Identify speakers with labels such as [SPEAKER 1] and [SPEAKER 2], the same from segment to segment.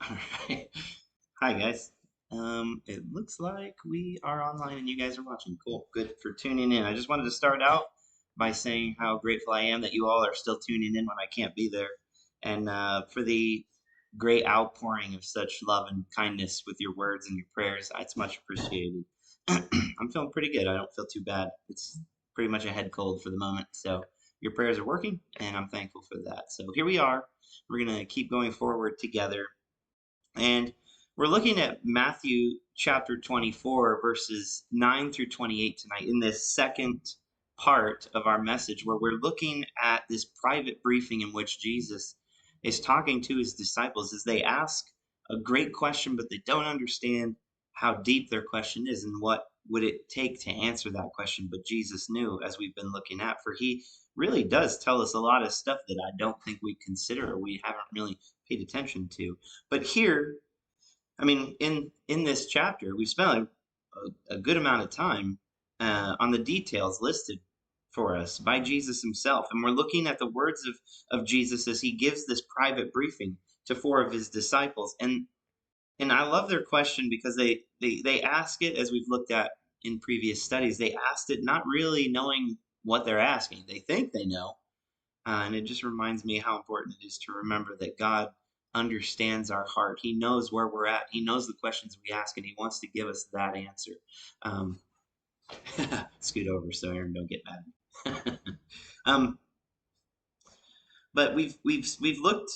[SPEAKER 1] All right. Hi, guys. It looks like we are online and you guys are watching. Cool. Good for tuning in. I just wanted to start out by saying how grateful I am that you all are still tuning in when I can't be there, and for the great outpouring of such love and kindness with your words and your prayers. It's much appreciated. I'm feeling pretty good. I don't feel too bad. It's pretty much a head cold for the moment. So your prayers are working, and I'm thankful for that. So here we are. We're going to keep going forward together, and we're looking at Matthew chapter 24, verses 9 through 28 tonight in this second part of our message, where we're looking at this private briefing in which Jesus is talking to his disciples as they ask a great question, but they don't understand how deep their question is and what would it take to answer that question. But Jesus knew, as we've been looking at, for he really does tell us a lot of stuff that I don't think we consider or we haven't really paid attention to. But here, I mean, in this chapter, we spent a good amount of time on the details listed for us by Jesus himself, and we're looking at the words of Jesus as he gives this private briefing to four of his disciples. And I love their question because they ask it, as we've looked at in previous studies. They asked it not really knowing what they're asking. They think they know, and it just reminds me how important it is to remember that God understands our heart. He knows where we're at. He knows the questions we ask, and He wants to give us that answer. Um, Scoot over so Aaron don't get mad. um, but we've looked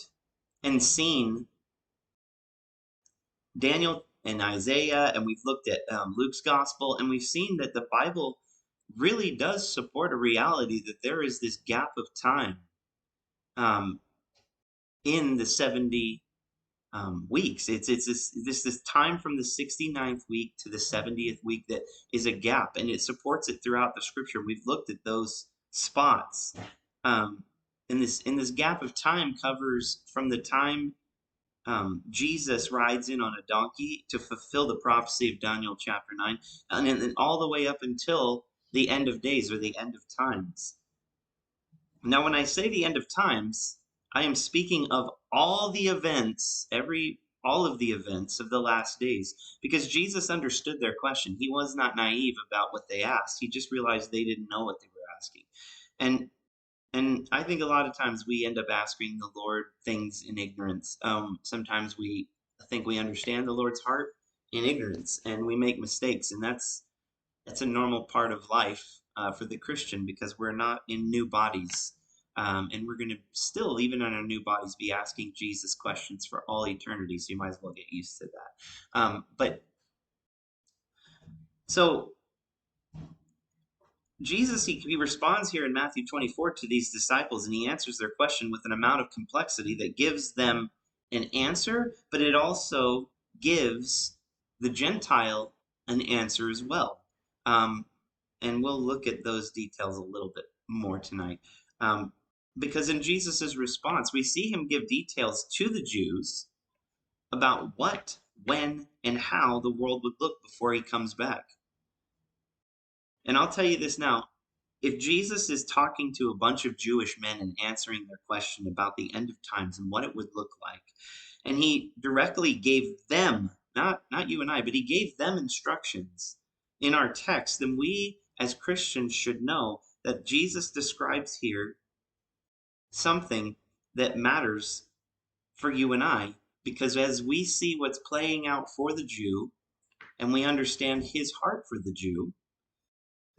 [SPEAKER 1] and seen Daniel and Isaiah, and we've looked at Luke's gospel, and we've seen that the Bible really does support a reality that there is this gap of time um, in the 70 weeks. It's this time from the 69th week to the 70th week that is a gap, and it supports it throughout the scripture. We've looked at those spots. Um, in this gap of time covers from the time Jesus rides in on a donkey to fulfill the prophecy of Daniel chapter 9, and then all the way up until the end of days or the end of times. Now, when I say the end of times, I am speaking of all the events, all of the events of the last days, because Jesus understood their question. He was not naive about what they asked. He just realized they didn't know what they were asking. And and I think a lot of times we end up asking the Lord things in ignorance. Sometimes we think we understand the Lord's heart in ignorance, and we make mistakes, and that's a normal part of life for the Christian, because we're not in new bodies. And we're going to still, even in our new bodies, be asking Jesus questions for all eternity. So you might as well get used to that. But so Jesus, he responds here in Matthew 24 to these disciples, and he answers their question with an amount of complexity that gives them an answer, but it also gives the Gentile an answer as well. Um, and we'll look at those details a little bit more tonight. Um, because in Jesus' response, we see him give details to the Jews about what, when, and how the world would look before he comes back. And I'll tell you this now, if Jesus is talking to a bunch of Jewish men and answering their question about the end of times and what it would look like, and he directly gave them, not you and I, but he gave them instructions in our text, then we as Christians should know that Jesus describes here something that matters for you and I, because as we see what's playing out for the Jew and we understand his heart for the Jew,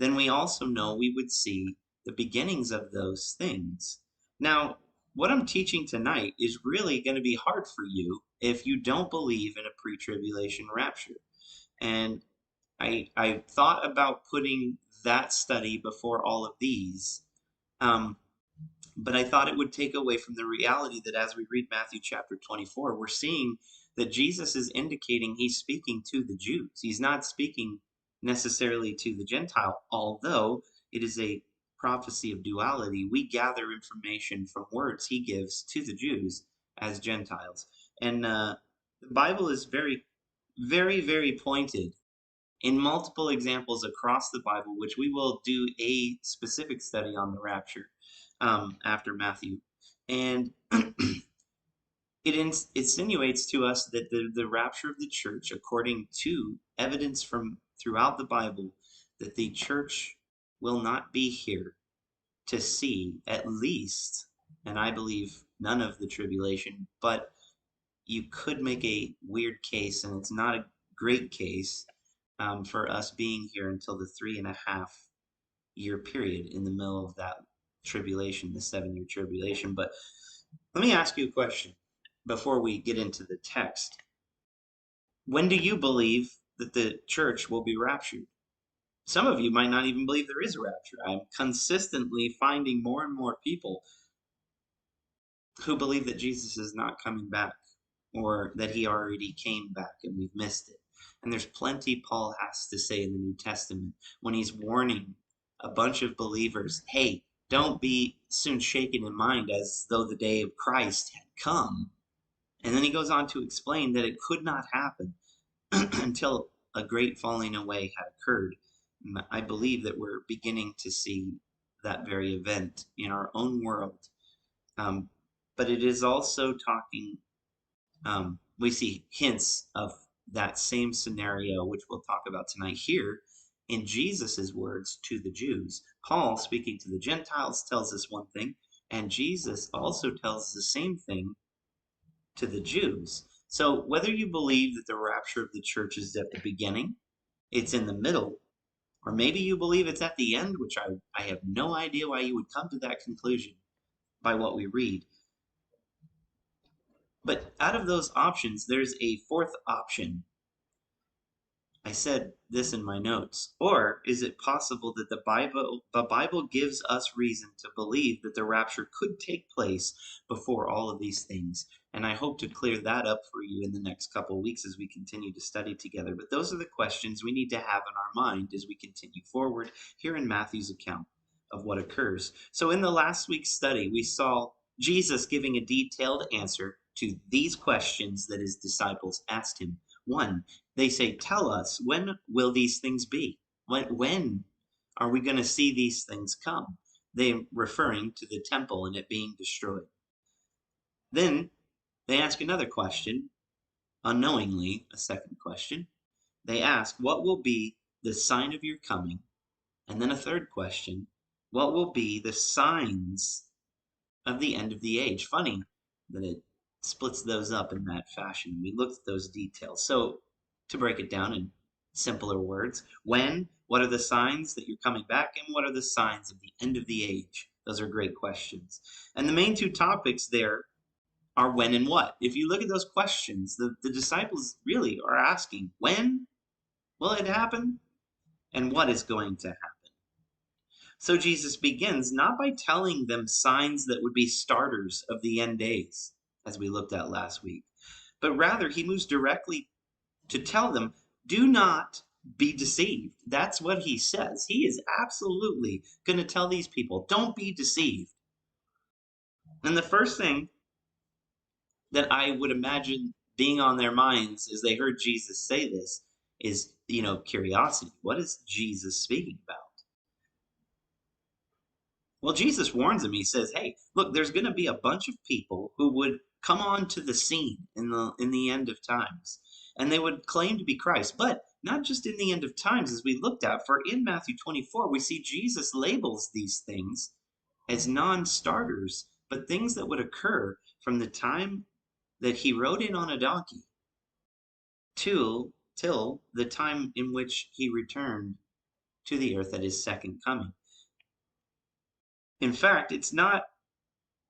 [SPEAKER 1] then we also know we would see the beginnings of those things. Now, what I'm teaching tonight is really going to be hard for you if you don't believe in a pre tribulation rapture. And I thought about putting that study before all of these, um, but I thought it would take away from the reality that as we read Matthew chapter 24, we're seeing that Jesus is indicating he's speaking to the Jews. He's not speaking necessarily to the Gentile, although it is a prophecy of duality. We gather information from words he gives to the Jews as Gentiles. And the Bible is very, very, very pointed in multiple examples across the Bible, which we will do a specific study on the rapture after Matthew. And It insinuates to us that the rapture of the church, according to evidence from throughout the Bible, that the church will not be here to see at least, and I believe none of the tribulation, but you could make a weird case, and it's not a great case, for us being here until the 3.5 year period in the middle of that tribulation, the 7 year tribulation. But let me ask you a question before we get into the text. When do you believe that the church will be raptured? Some of you might not even believe there is a rapture. I'm consistently finding more and more people who believe that Jesus is not coming back or that he already came back and we've missed it. And there's plenty Paul has to say in the New Testament when he's warning a bunch of believers, hey, don't be soon shaken in mind as though the day of Christ had come. And then he goes on to explain that it could not happen until a great falling away had occurred. I believe that we're beginning to see that very event in our own world. Um, but it is also talking, we see hints of that same scenario, which we'll talk about tonight here in Jesus's words to the Jews. Paul, speaking to the Gentiles, tells us one thing, and Jesus also tells the same thing to the Jews. So whether you believe that the rapture of the church is at the beginning, it's in the middle, or maybe you believe it's at the end, which I have no idea why you would come to that conclusion by what we read. But out of those options, there's a fourth option. I said this in my notes. Or is it possible that the Bible gives us reason to believe that the rapture could take place before all of these things? And I hope to clear that up for you in the next couple of weeks as we continue to study together. But those are the questions we need to have in our mind as we continue forward here in Matthew's account of what occurs. So in the last week's study, we saw Jesus giving a detailed answer to these questions that his disciples asked him. One, they say, tell us, when will these things be? When are we going to see these things come? They referring to the temple and it being destroyed. Then they ask another question, unknowingly, a second question. They ask, what will be the sign of your coming? And then a third question, what will be the signs of the end of the age? Funny that it splits those up in that fashion. We looked at those details. So to break it down in simpler words, when, what are the signs that you're coming back, and what are the signs of the end of the age? Those are great questions. And the main two topics there are when and what. If you look at those questions, the disciples really are asking, when will it happen? And what is going to happen? So Jesus begins not by telling them signs that would be starters of the end days, as we looked at last week, but rather he moves directly to tell them, do not be deceived. That's what he says. He is absolutely going to tell these people, don't be deceived. And the first thing that I would imagine being on their minds as they heard Jesus say this is, curiosity. What is Jesus speaking about? Well, Jesus warns them. He says, "Hey, look, there's going to be a bunch of people who would come onto the scene in the end of times, and they would claim to be Christ, but not just in the end of times, as we looked at. For in Matthew 24, we see Jesus labels these things as non-starters, but things that would occur from the time that he rode in on a donkey till the time in which he returned to the earth at his second coming. In fact, it's not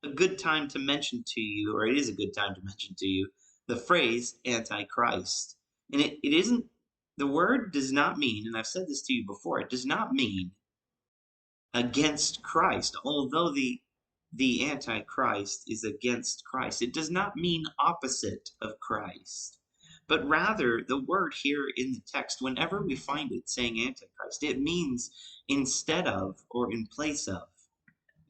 [SPEAKER 1] a good time to mention to you, or it is a good time to mention to you, the phrase Antichrist. And it isn't, the word does not mean, and I've said this to you before, it does not mean against Christ, although the Antichrist is against Christ. It does not mean opposite of Christ, but rather the word here in the text, whenever we find it saying Antichrist, it means instead of or in place of.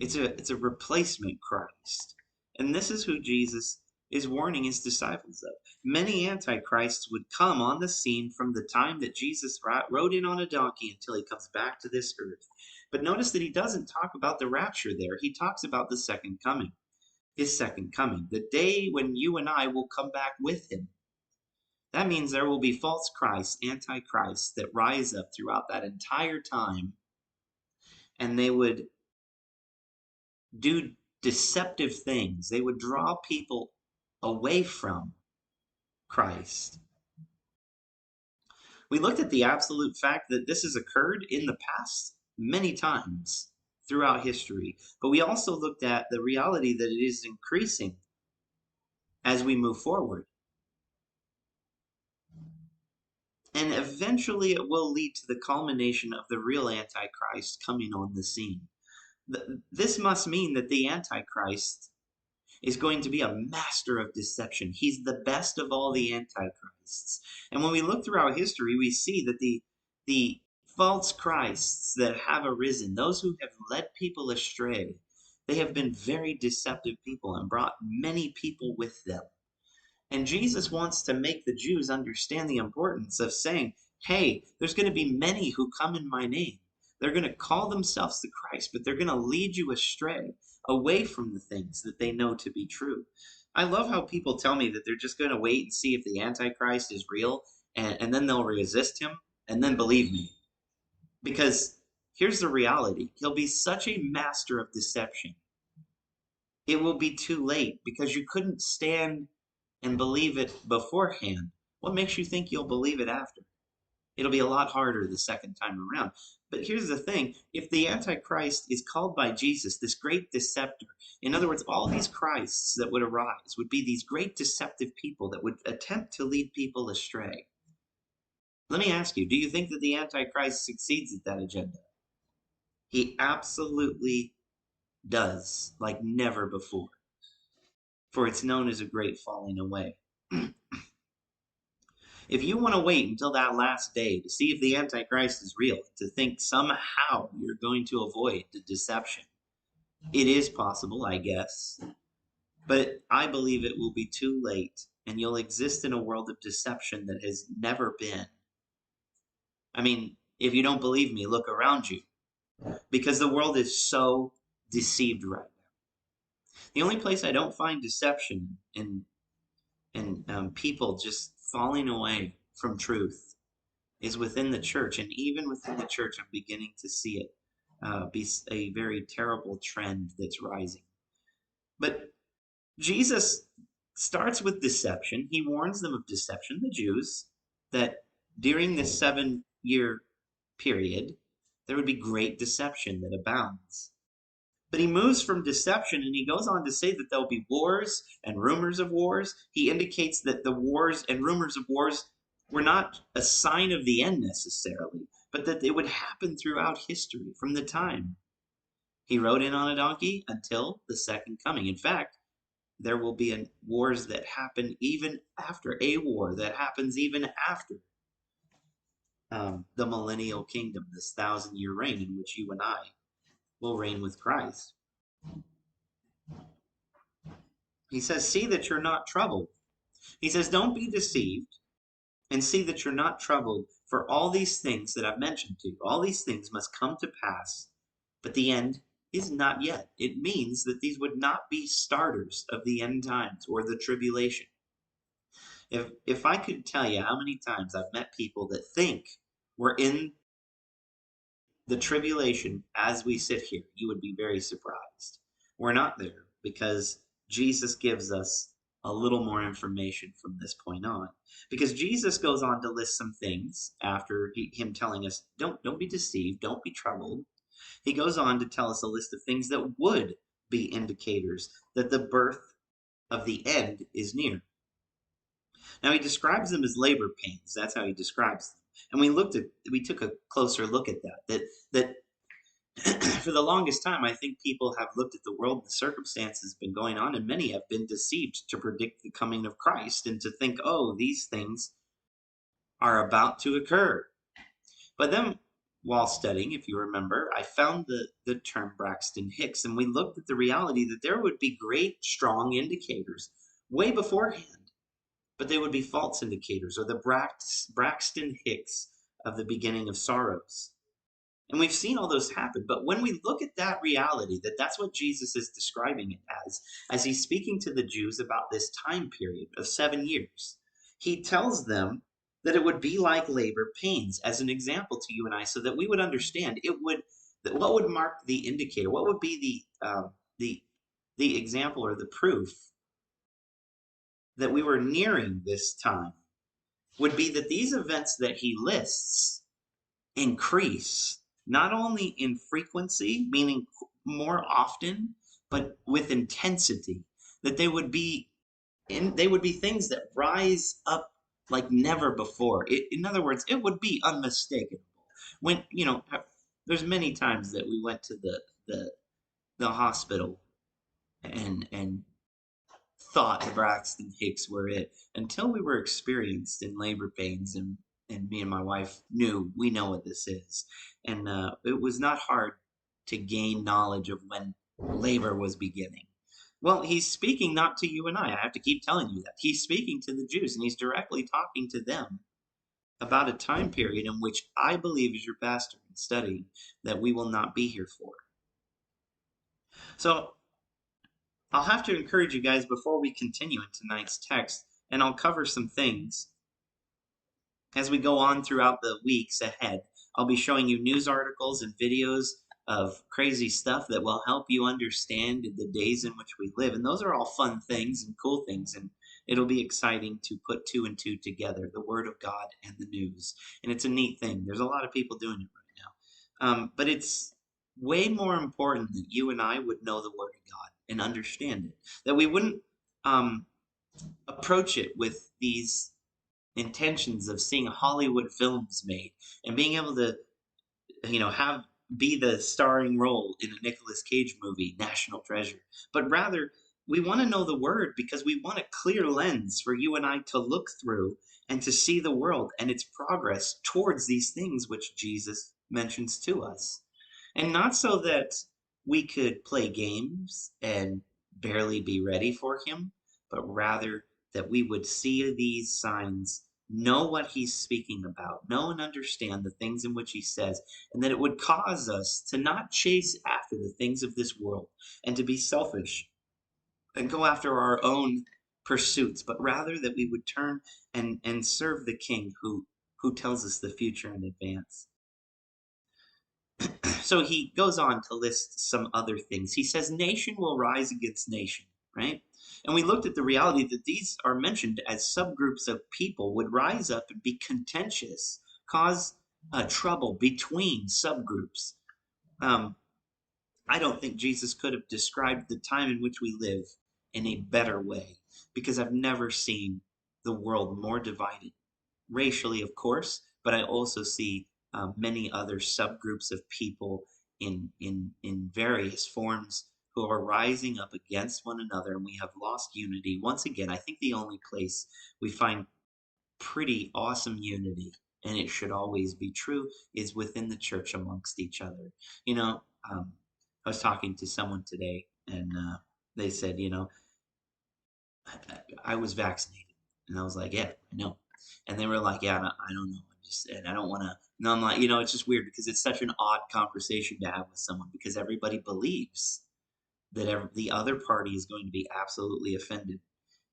[SPEAKER 1] It's a replacement Christ. And this is who Jesus is warning his disciples of. Many antichrists would come on the scene from the time that Jesus rode in on a donkey until he comes back to this earth. But notice that he doesn't talk about the rapture there. He talks about the second coming. his second coming, the day when you and I will come back with him. That means there will be false Christs, antichrists, that rise up throughout that entire time, and they would do deceptive things. They would draw people away from Christ. We looked at the absolute fact that this has occurred in the past many times throughout history, but we also looked at the reality that it is increasing as we move forward. And eventually it will lead to the culmination of the real Antichrist coming on the scene. This must mean that the Antichrist is going to be a master of deception. He's the best of all the antichrists. And when we look throughout history, we see that the false Christs that have arisen, those who have led people astray, they have been very deceptive people and brought many people with them. And Jesus wants to make the Jews understand the importance of saying, hey, there's going to be many who come in my name. They're going to call themselves the Christ, but they're going to lead you astray, away from the things that they know to be true. I love how people tell me that they're just going to wait and see if the Antichrist is real, and then they'll resist him, and then believe me. Because here's the reality. He'll be such a master of deception. It will be too late because you couldn't stand and believe it beforehand. What makes you think you'll believe it after? It'll be a lot harder the second time around. But here's the thing. If the Antichrist is called by Jesus, this great deceptor, in other words, all these Christs that would arise would be these great deceptive people that would attempt to lead people astray. Let me ask you, do you think that the Antichrist succeeds at that agenda? He absolutely does, like never before. For it's known as a great falling away. If you want to wait until that last day to see if the Antichrist is real, to think somehow you're going to avoid the deception, it is possible, I guess. But I believe it will be too late, and you'll exist in a world of deception that has never been. I mean, if you don't believe me, look around you, because the world is so deceived right now. The only place I don't find deception and people just falling away from truth is within the church. And even within the church, I'm beginning to see it be a very terrible trend that's rising. But Jesus starts with deception. He warns them of deception, the Jews, that during this 7-year period, there would be great deception that abounds. But he moves from deception and he goes on to say that there'll be wars and rumors of wars. He indicates that the wars and rumors of wars were not a sign of the end necessarily, but that they would happen throughout history from the time he rode in on a donkey until the second coming. In fact, there will be wars that happen even after, a war that happens even after the millennial kingdom, this 1,000-year reign in which you and I will reign with Christ. He says, see that you're not troubled. He says, don't be deceived, and see that you're not troubled, for all these things that I've mentioned to you, all these things must come to pass, but the end is not yet. It means that these would not be starters of the end times or the tribulation. If I could tell you how many times I've met people that think we're in the tribulation as we sit here, you would be very surprised. We're not there because Jesus gives us a little more information from this point on. Because Jesus goes on to list some things after him telling us, don't be deceived, don't be troubled. He goes on to tell us a list of things that would be indicators that the birth of the end is near. Now he describes them as labor pains. That's how he describes them. And we took a closer look at that for the longest time, I think people have looked at the world, the circumstances been going on, and many have been deceived to predict the coming of Christ and to think, oh, these things are about to occur. But then, while studying, if you remember, I found the term Braxton Hicks, and we looked at the reality that there would be great, strong indicators way beforehand, but they would be false indicators, or the Braxton Hicks of the beginning of sorrows. And we've seen all those happen. But when we look at that reality, that that's what Jesus is describing it as he's speaking to the Jews about this time period of 7 years, he tells them that it would be like labor pains as an example to you and I, so that we would understand that what would mark the indicator, what would be the the example or the proof that we were nearing this time would be that these events that he lists increase not only in frequency, meaning more often, but with intensity. That they would be things that rise up like never before. In other words, it would be unmistakable. When there's many times that we went to the hospital and thought the Braxton Hicks were it until we were experienced in labor pains, and me and my wife knew we know what this is. And it was not hard to gain knowledge of when labor was beginning. Well, he's speaking not to you and I have to keep telling you that. He's speaking to the Jews, and he's directly talking to them about a time period in which I believe, as your pastor and studying, that we will not be here for. So I'll have to encourage you guys before we continue in tonight's text, and I'll cover some things as we go on throughout the weeks ahead. I'll be showing you news articles and videos of crazy stuff that will help you understand the days in which we live. And those are all fun things and cool things, and it'll be exciting to put two and two together, the Word of God and the news. And it's a neat thing. There's a lot of people doing it right now. But it's way more important that you and I would know the Word of God and understand it. That we wouldn't approach it with these intentions of seeing Hollywood films made and being able to, have be the starring role in a Nicolas Cage movie, National Treasure. But rather, we want to know the Word because we want a clear lens for you and I to look through and to see the world and its progress towards these things which Jesus mentions to us. And not so that we could play games and barely be ready for him, but rather that we would see these signs, know what he's speaking about, know and understand the things in which he says, and that it would cause us to not chase after the things of this world and to be selfish and go after our own pursuits, but rather that we would turn and serve the King who tells us the future in advance. So he goes on to list some other things. He says, nation will rise against nation, right? And we looked at the reality that these are mentioned as subgroups of people would rise up and be contentious, cause trouble between subgroups. I don't think Jesus could have described the time in which we live in a better way, because I've never seen the world more divided racially, of course, but I also see many other subgroups of people in various forms who are rising up against one another, and we have lost unity. Once again, I think the only place we find pretty awesome unity, and it should always be true, is within the church amongst each other. I was talking to someone today, and they said, I was vaccinated, and I was like, yeah, I know. And they were like, yeah, I don't know. And I don't want to. And I'm like, it's just weird because it's such an odd conversation to have with someone because everybody believes that the other party is going to be absolutely offended.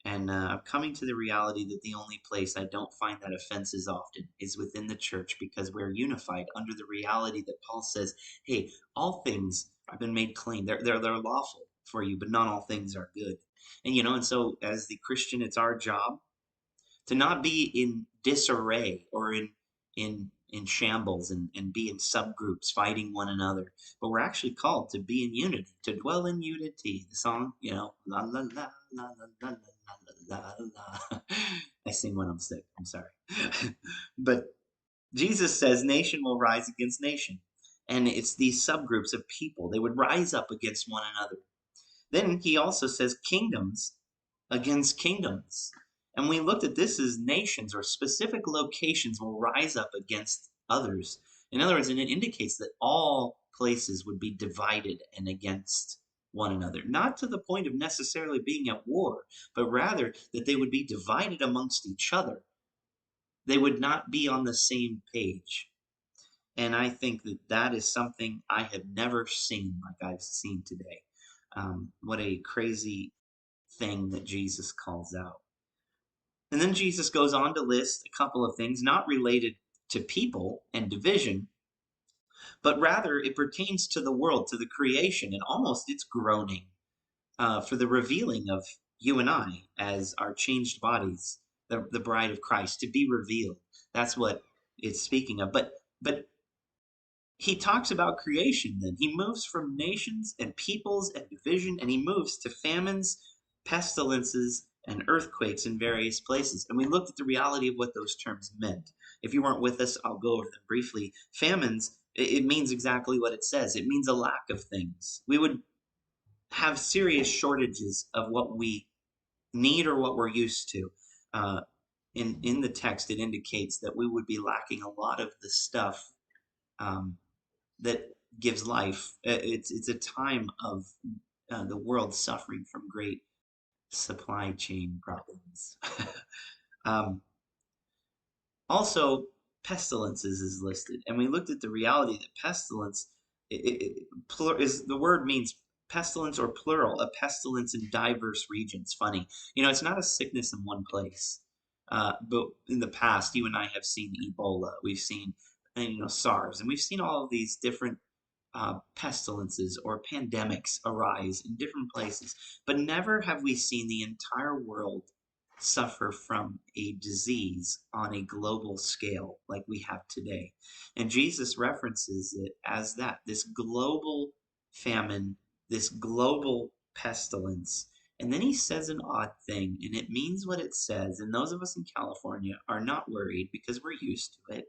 [SPEAKER 1] And I'm coming to the reality that the only place I don't find that offenses often is within the church because we're unified under the reality that Paul says, hey, all things have been made clean. They're lawful for you, but not all things are good. And so as the Christian, it's our job to not be in disarray or in shambles and be in subgroups fighting one another, but we're actually called to be in unity, to dwell in unity. The song, la la la la la la la la la. I sing when I'm sick. I'm sorry, but Jesus says nation will rise against nation, and it's these subgroups of people. They would rise up against one another. Then he also says kingdoms against kingdoms. And we looked at this as nations or specific locations will rise up against others. In other words, and it indicates that all places would be divided and against one another. Not to the point of necessarily being at war, but rather that they would be divided amongst each other. They would not be on the same page. And I think that that is something I have never seen like I've seen today. What a crazy thing that Jesus calls out. And then Jesus goes on to list a couple of things not related to people and division, but rather it pertains to the world, to the creation, and almost it's groaning for the revealing of you and I as our changed bodies, the bride of Christ, to be revealed. That's what it's speaking of. But he talks about creation then. He moves from nations and peoples and division, and he moves to famines, pestilences, and earthquakes in various places. And we looked at the reality of what those terms meant. If you weren't with us, I'll go over them briefly. Famines, it means exactly what it says. It means a lack of things. We would have serious shortages of what we need or what we're used to. Uh, in the text, it indicates that we would be lacking a lot of the stuff um, that gives life. It's a time of the world suffering from great supply chain problems. um, Also, pestilences is listed, and we looked at the reality that pestilence is the word means pestilence or plural, a pestilence in diverse regions. Funny, it's not a sickness in one place. But in the past, you and I have seen Ebola, we've seen, and, SARS, and we've seen all of these different pestilences or pandemics arise in different places, but never have we seen the entire world suffer from a disease on a global scale like we have today. And Jesus references it as that this global famine, this global pestilence. And then he says an odd thing, and it means what it says. And those of us in California are not worried because we're used to it.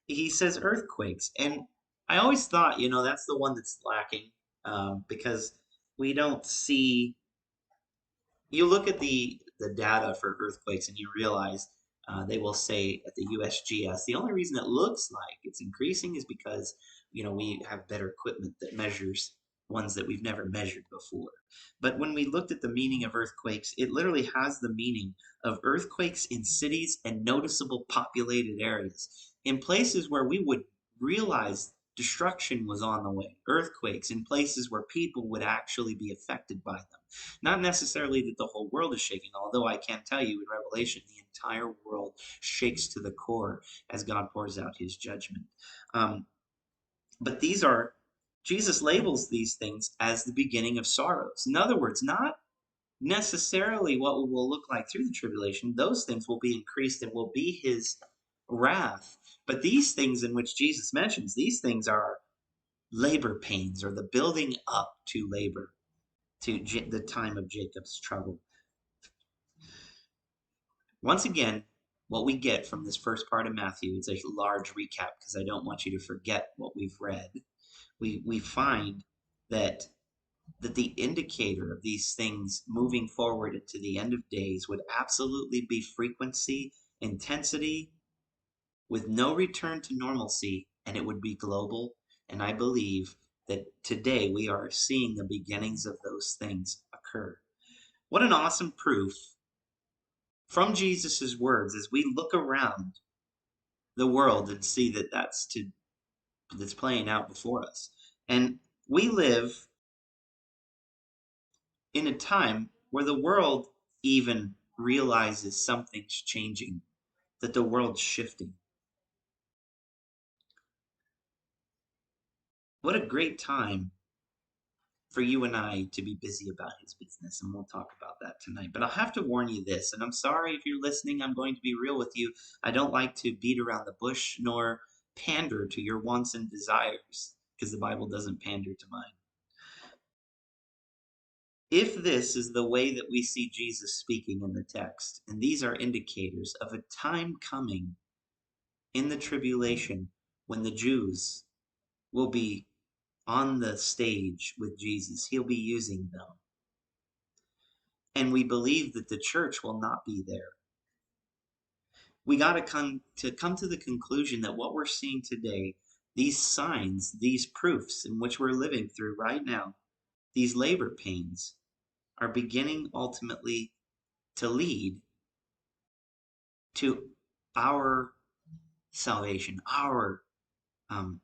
[SPEAKER 1] He says earthquakes. And I always thought, that's the one that's lacking because we don't see. You look at the data for earthquakes and you realize they will say at the USGS the only reason it looks like it's increasing is because we have better equipment that measures ones that we've never measured before. But when we looked at the meaning of earthquakes, it literally has the meaning of earthquakes in cities and noticeable populated areas, in places where we would realize destruction was on the way. Earthquakes in places where people would actually be affected by them. Not necessarily that the whole world is shaking, although I can tell you in Revelation, the entire world shakes to the core as God pours out his judgment. Um, but Jesus labels these things as the beginning of sorrows. In other words, not necessarily what it will look like through the tribulation. Those things will be increased and will be his wrath. But these things in which Jesus mentions, these things are labor pains or the building up to labor, to the time of Jacob's trouble. Once again, what we get from this first part of Matthew is a large recap because I don't want you to forget what we've read. We find that the indicator of these things moving forward into the end of days would absolutely be frequency, intensity, with no return to normalcy, and it would be global. And I believe that today we are seeing the beginnings of those things occur. What an awesome proof from Jesus' words as we look around the world and see that that's playing out before us. And we live in a time where the world even realizes something's changing, that the world's shifting. What a great time for you and I to be busy about his business, and we'll talk about that tonight. But I'll have to warn you this, and I'm sorry if you're listening, I'm going to be real with you. I don't like to beat around the bush nor pander to your wants and desires, because the Bible doesn't pander to mine. If this is the way that we see Jesus speaking in the text, and these are indicators of a time coming in the tribulation when the Jews will be on the stage with Jesus, he'll be using them. And we believe that the church will not be there. We got to come to the conclusion that what we're seeing today, these signs, these proofs in which we're living through right now, these labor pains, are beginning ultimately to lead to our salvation, our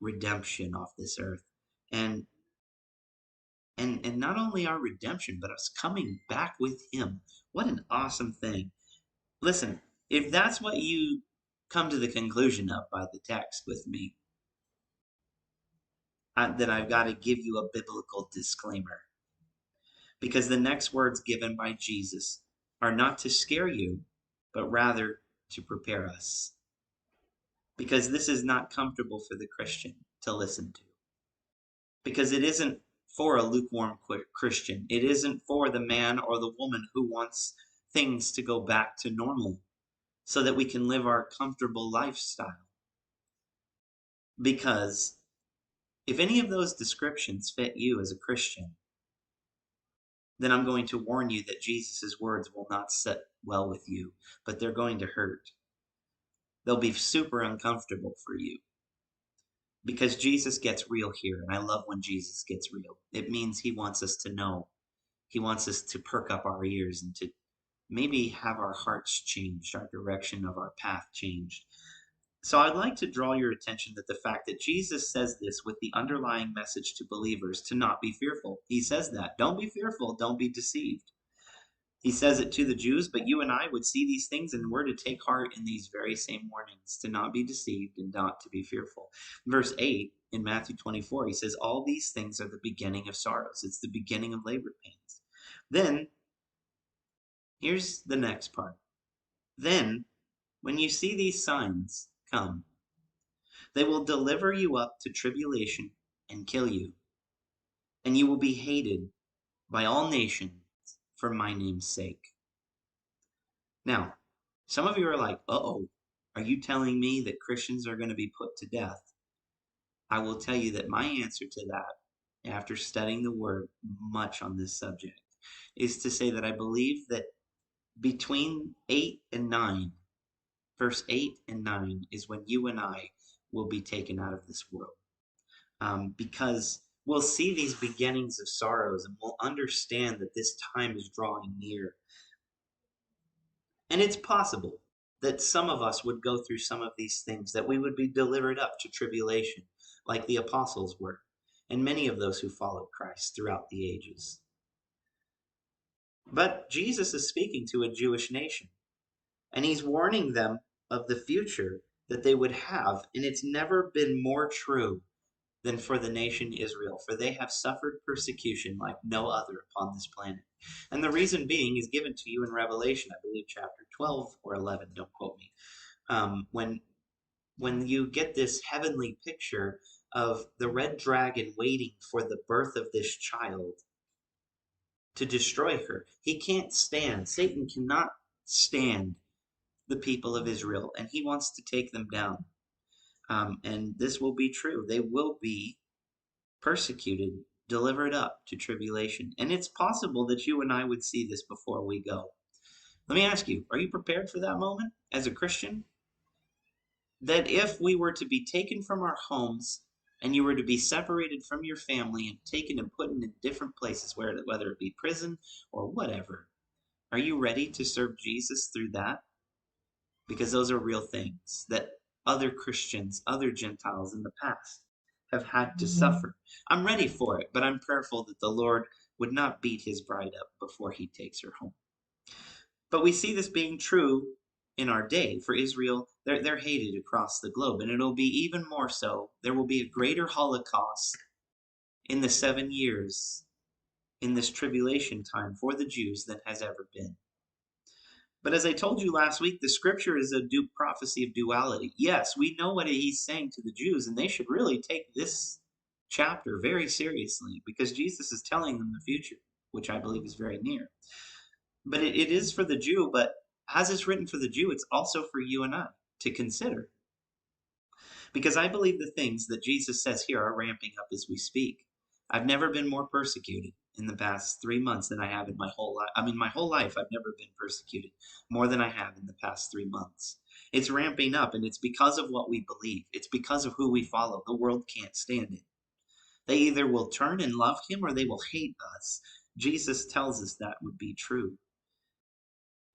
[SPEAKER 1] redemption off this earth. And and not only our redemption, but us coming back with him. What an awesome thing. Listen, if that's what you come to the conclusion of by the text with me, then I've got to give you a biblical disclaimer. Because the next words given by Jesus are not to scare you, but rather to prepare us. Because this is not comfortable for the Christian to listen to. Because it isn't for a lukewarm Christian. It isn't for the man or the woman who wants things to go back to normal so that we can live our comfortable lifestyle. Because if any of those descriptions fit you as a Christian, then I'm going to warn you that Jesus' words will not sit well with you, but they're going to hurt. They'll be super uncomfortable for you. Because Jesus gets real here, and I love when Jesus gets real. It means he wants us to know. He wants us to perk up our ears and to maybe have our hearts changed, our direction of our path changed. So I'd like to draw your attention to the fact that Jesus says this with the underlying message to believers to not be fearful. He says that. Don't be fearful. Don't be deceived. He says it to the Jews, but you and I would see these things and we're to take heart in these very same warnings, to not be deceived and not to be fearful. Verse 8 in Matthew 24, he says, all these things are the beginning of sorrows. It's the beginning of labor pains. Then, here's the next part. Then, when you see these signs come, they will deliver you up to tribulation and kill you, and you will be hated by all nations for my name's sake. Now, some of you are like, uh-oh, are you telling me that Christians are going to be put to death? I will tell you that my answer to that, after studying the Word much on this subject, is to say that I believe that between 8 and 9, verse 8 and 9, is when you and I will be taken out of this world. Because we'll see these beginnings of sorrows and we'll understand that this time is drawing near. And it's possible that some of us would go through some of these things, that we would be delivered up to tribulation, like the apostles were, and many of those who followed Christ throughout the ages. But Jesus is speaking to a Jewish nation, and he's warning them of the future that they would have, and it's never been more true than for the nation Israel, for they have suffered persecution like no other upon this planet. And the reason being is given to you in Revelation, I believe chapter 12 or 11, don't quote me, when you get this heavenly picture of the red dragon waiting for the birth of this child to destroy her. He can't stand, Satan cannot stand the people of Israel, and he wants to take them down. And this will be true. They will be persecuted, delivered up to tribulation. And it's possible that you and I would see this before we go. Let me ask you, are you prepared for that moment as a Christian? That if we were to be taken from our homes and you were to be separated from your family and taken and put in different places, whether it be prison or whatever, are you ready to serve Jesus through that? Because those are real things that other Christians, other Gentiles in the past have had to suffer. I'm ready for it, but I'm prayerful that the Lord would not beat his bride up before he takes her home. But we see this being true in our day. For Israel, they're hated across the globe, and it'll be even more so. There will be a greater Holocaust in the 7 years in this tribulation time for the Jews than has ever been. But as I told you last week, the scripture is a prophecy of duality. Yes, we know what he's saying to the Jews, and they should really take this chapter very seriously because Jesus is telling them the future, which I believe is very near. But it is for the Jew, but as it's written for the Jew, it's also for you and I to consider. Because I believe the things that Jesus says here are ramping up as we speak. I've never been more persecuted in the past 3 months than I have in my whole life. I mean, my whole life, I've never been persecuted more than I have in the past 3 months. It's ramping up, and it's because of what we believe. It's because of who we follow. The world can't stand it. They either will turn and love him or they will hate us. Jesus tells us that would be true.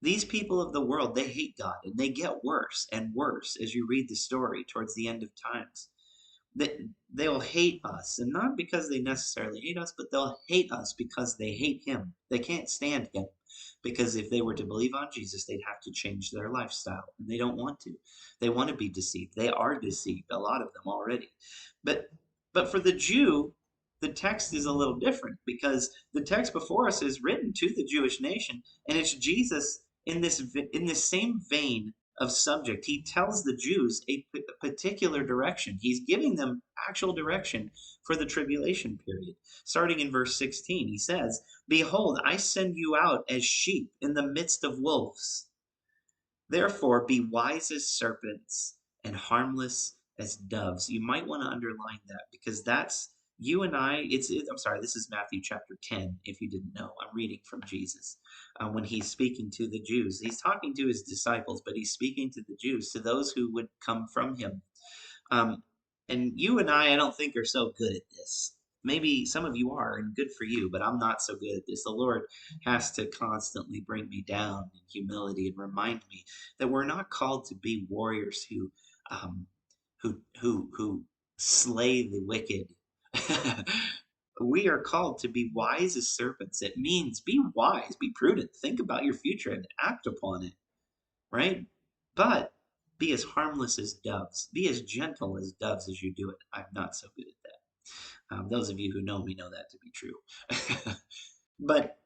[SPEAKER 1] These people of the world, they hate God, and they get worse and worse as you read the story towards the end of times. They, they'll hate us, and not because they necessarily hate us, but they'll hate us because they hate him. They can't stand him, because if they were to believe on Jesus, they'd have to change their lifestyle, and they don't want to. They want to be deceived. They are deceived, a lot of them already. But for the Jew, the text is a little different, because the text before us is written to the Jewish nation, and it's Jesus in this same vein of subject. He tells the Jews a particular direction. He's giving them actual direction for the tribulation period. Starting in verse 16, he says, "Behold, I send you out as sheep in the midst of wolves. Therefore, be wise as serpents and harmless as doves." You might want to underline that, because that's you and I. I'm sorry, this is Matthew chapter 10, if you didn't know. I'm reading from Jesus when he's speaking to the Jews. He's talking to his disciples, but he's speaking to the Jews, to those who would come from him. Um, and you and I don't think are so good at this. Maybe some of you are, and good for you, but I'm not so good at this. The Lord has to constantly bring me down in humility and remind me that we're not called to be warriors um, who slay the wicked. We are called to be wise as serpents. It means be wise, be prudent, think about your future, and act upon it, right? But be as harmless as doves. Be as gentle as doves as you do it. I'm not so good at that. Those of you who know me know that to be true. But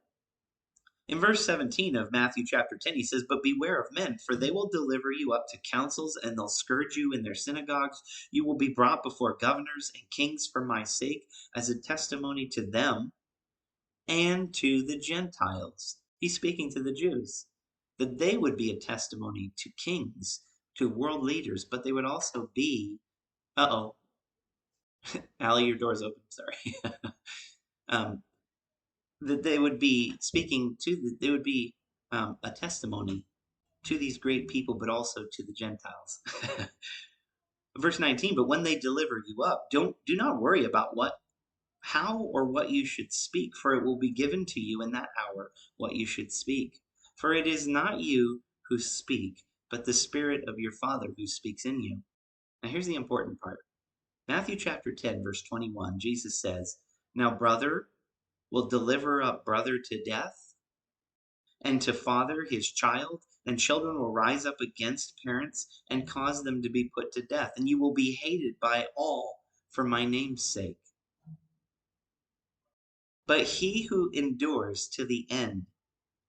[SPEAKER 1] in verse 17 of Matthew chapter 10, he says, "But beware of men, for they will deliver you up to councils, and they'll scourge you in their synagogues. You will be brought before governors and kings for my sake, as a testimony to them and to the Gentiles." He's speaking to the Jews, that they would be a testimony to kings, to world leaders, but they would also be, uh-oh, Allie, your door's open, sorry. um, that they would be speaking to, they would be a testimony to these great people, but also to the Gentiles. Verse 19, "But when they deliver you up, do not worry about how or what you should speak, for it will be given to you in that hour what you should speak. For it is not you who speak, but the Spirit of your Father who speaks in you." Now here's the important part. Matthew chapter 10, verse 21, Jesus says, "Now brother will deliver up brother to death, and to father his child, and children will rise up against parents and cause them to be put to death, and you will be hated by all for my name's sake. But he who endures to the end,"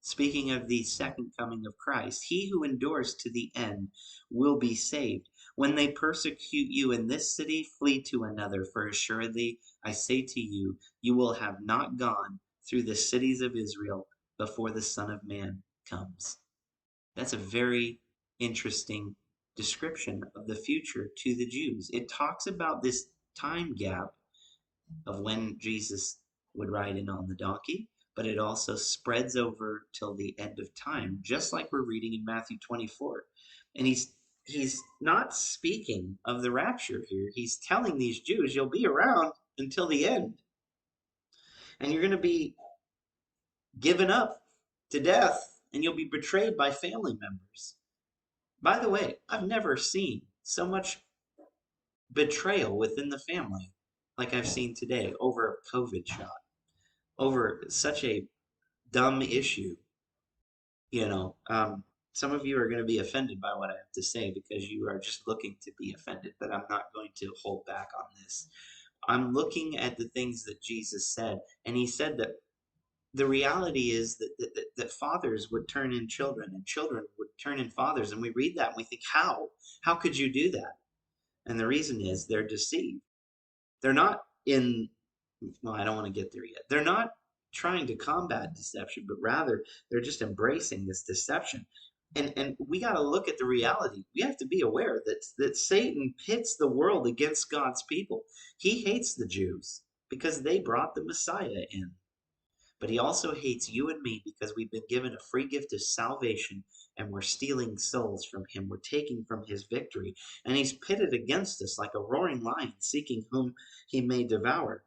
[SPEAKER 1] speaking of the second coming of Christ, "he who endures to the end will be saved. When they persecute you in this city, flee to another, for assuredly I say to you, you will have not gone through the cities of Israel before the Son of Man comes." That's a very interesting description of the future to the Jews. It talks about this time gap of when Jesus would ride in on the donkey, but it also spreads over till the end of time, just like we're reading in Matthew 24. And he's not speaking of the rapture here. He's telling these Jews, you'll be around until the end. And you're going to be given up to death, and you'll be betrayed by family members. By the way, I've never seen so much betrayal within the family like I've seen today over a COVID shot, over such a dumb issue. You know, some of you are going to be offended by what I have to say because you are just looking to be offended, but I'm not going to hold back on this. I'm looking at the things that Jesus said, and he said that the reality is that fathers would turn in children and children would turn in fathers. And we read that and we think, how? How could you do that? And the reason is they're deceived. They're not in, well, I don't want to get there yet. They're not trying to combat deception, but rather they're just embracing this deception. And we got to look at the reality. We have to be aware that Satan pits the world against God's people. He hates the Jews because they brought the Messiah in. But he also hates you and me because we've been given a free gift of salvation, and we're stealing souls from him. We're taking from his victory. And he's pitted against us like a roaring lion, seeking whom he may devour.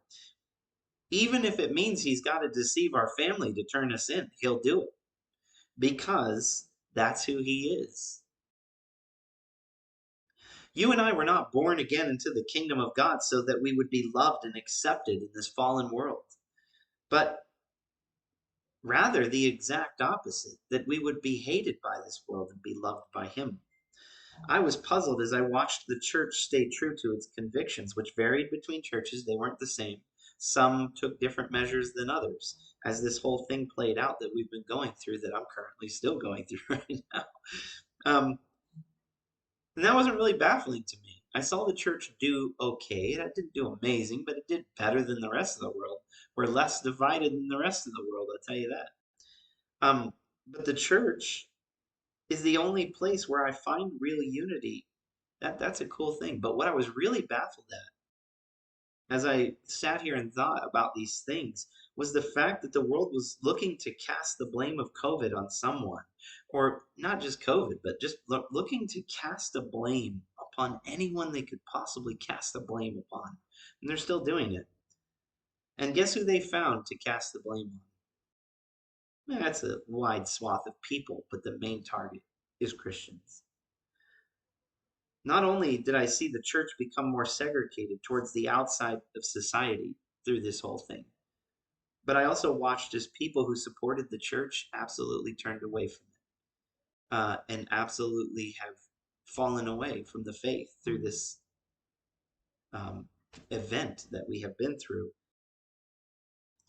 [SPEAKER 1] Even if it means he's got to deceive our family to turn us in, he'll do it because that's who he is. You and I were not born again into the kingdom of God so that we would be loved and accepted in this fallen world, but rather the exact opposite, that we would be hated by this world and be loved by Him. I was puzzled as I watched the church stay true to its convictions, which varied between churches. They weren't the same. Some took different measures than others, as this whole thing played out that we've been going through, that I'm currently still going through right now. Um, and that wasn't really baffling to me. I saw the church do okay. It didn't do amazing, but it did better than the rest of the world. We're less divided than the rest of the world, I'll tell you that. Um, but the church is the only place where I find real unity. That's a cool thing. But what I was really baffled at as I sat here and thought about these things was the fact that the world was looking to cast the blame of COVID on someone, or not just COVID, but just looking to cast a blame upon anyone they could possibly cast a blame upon. And they're still doing it. And guess who they found to cast the blame on? That's a wide swath of people, but the main target is Christians. Not only did I see the church become more segregated towards the outside of society through this whole thing, but I also watched as people who supported the church absolutely turned away from it, and absolutely have fallen away from the faith through this um, event that we have been through.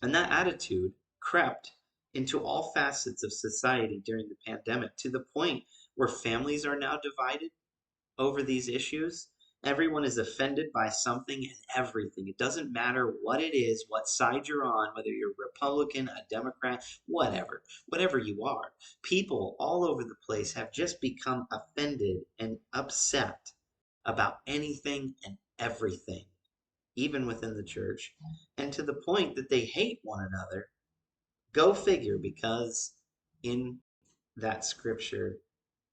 [SPEAKER 1] And that attitude crept into all facets of society during the pandemic, to the point where families are now divided over these issues. Everyone is offended by something and everything. It doesn't matter what it is, what side you're on, whether you're Republican, a Democrat, whatever you are. People all over the place have just become offended and upset about anything and everything, even within the church, and to the point that they hate one another. Go figure, because in that scripture,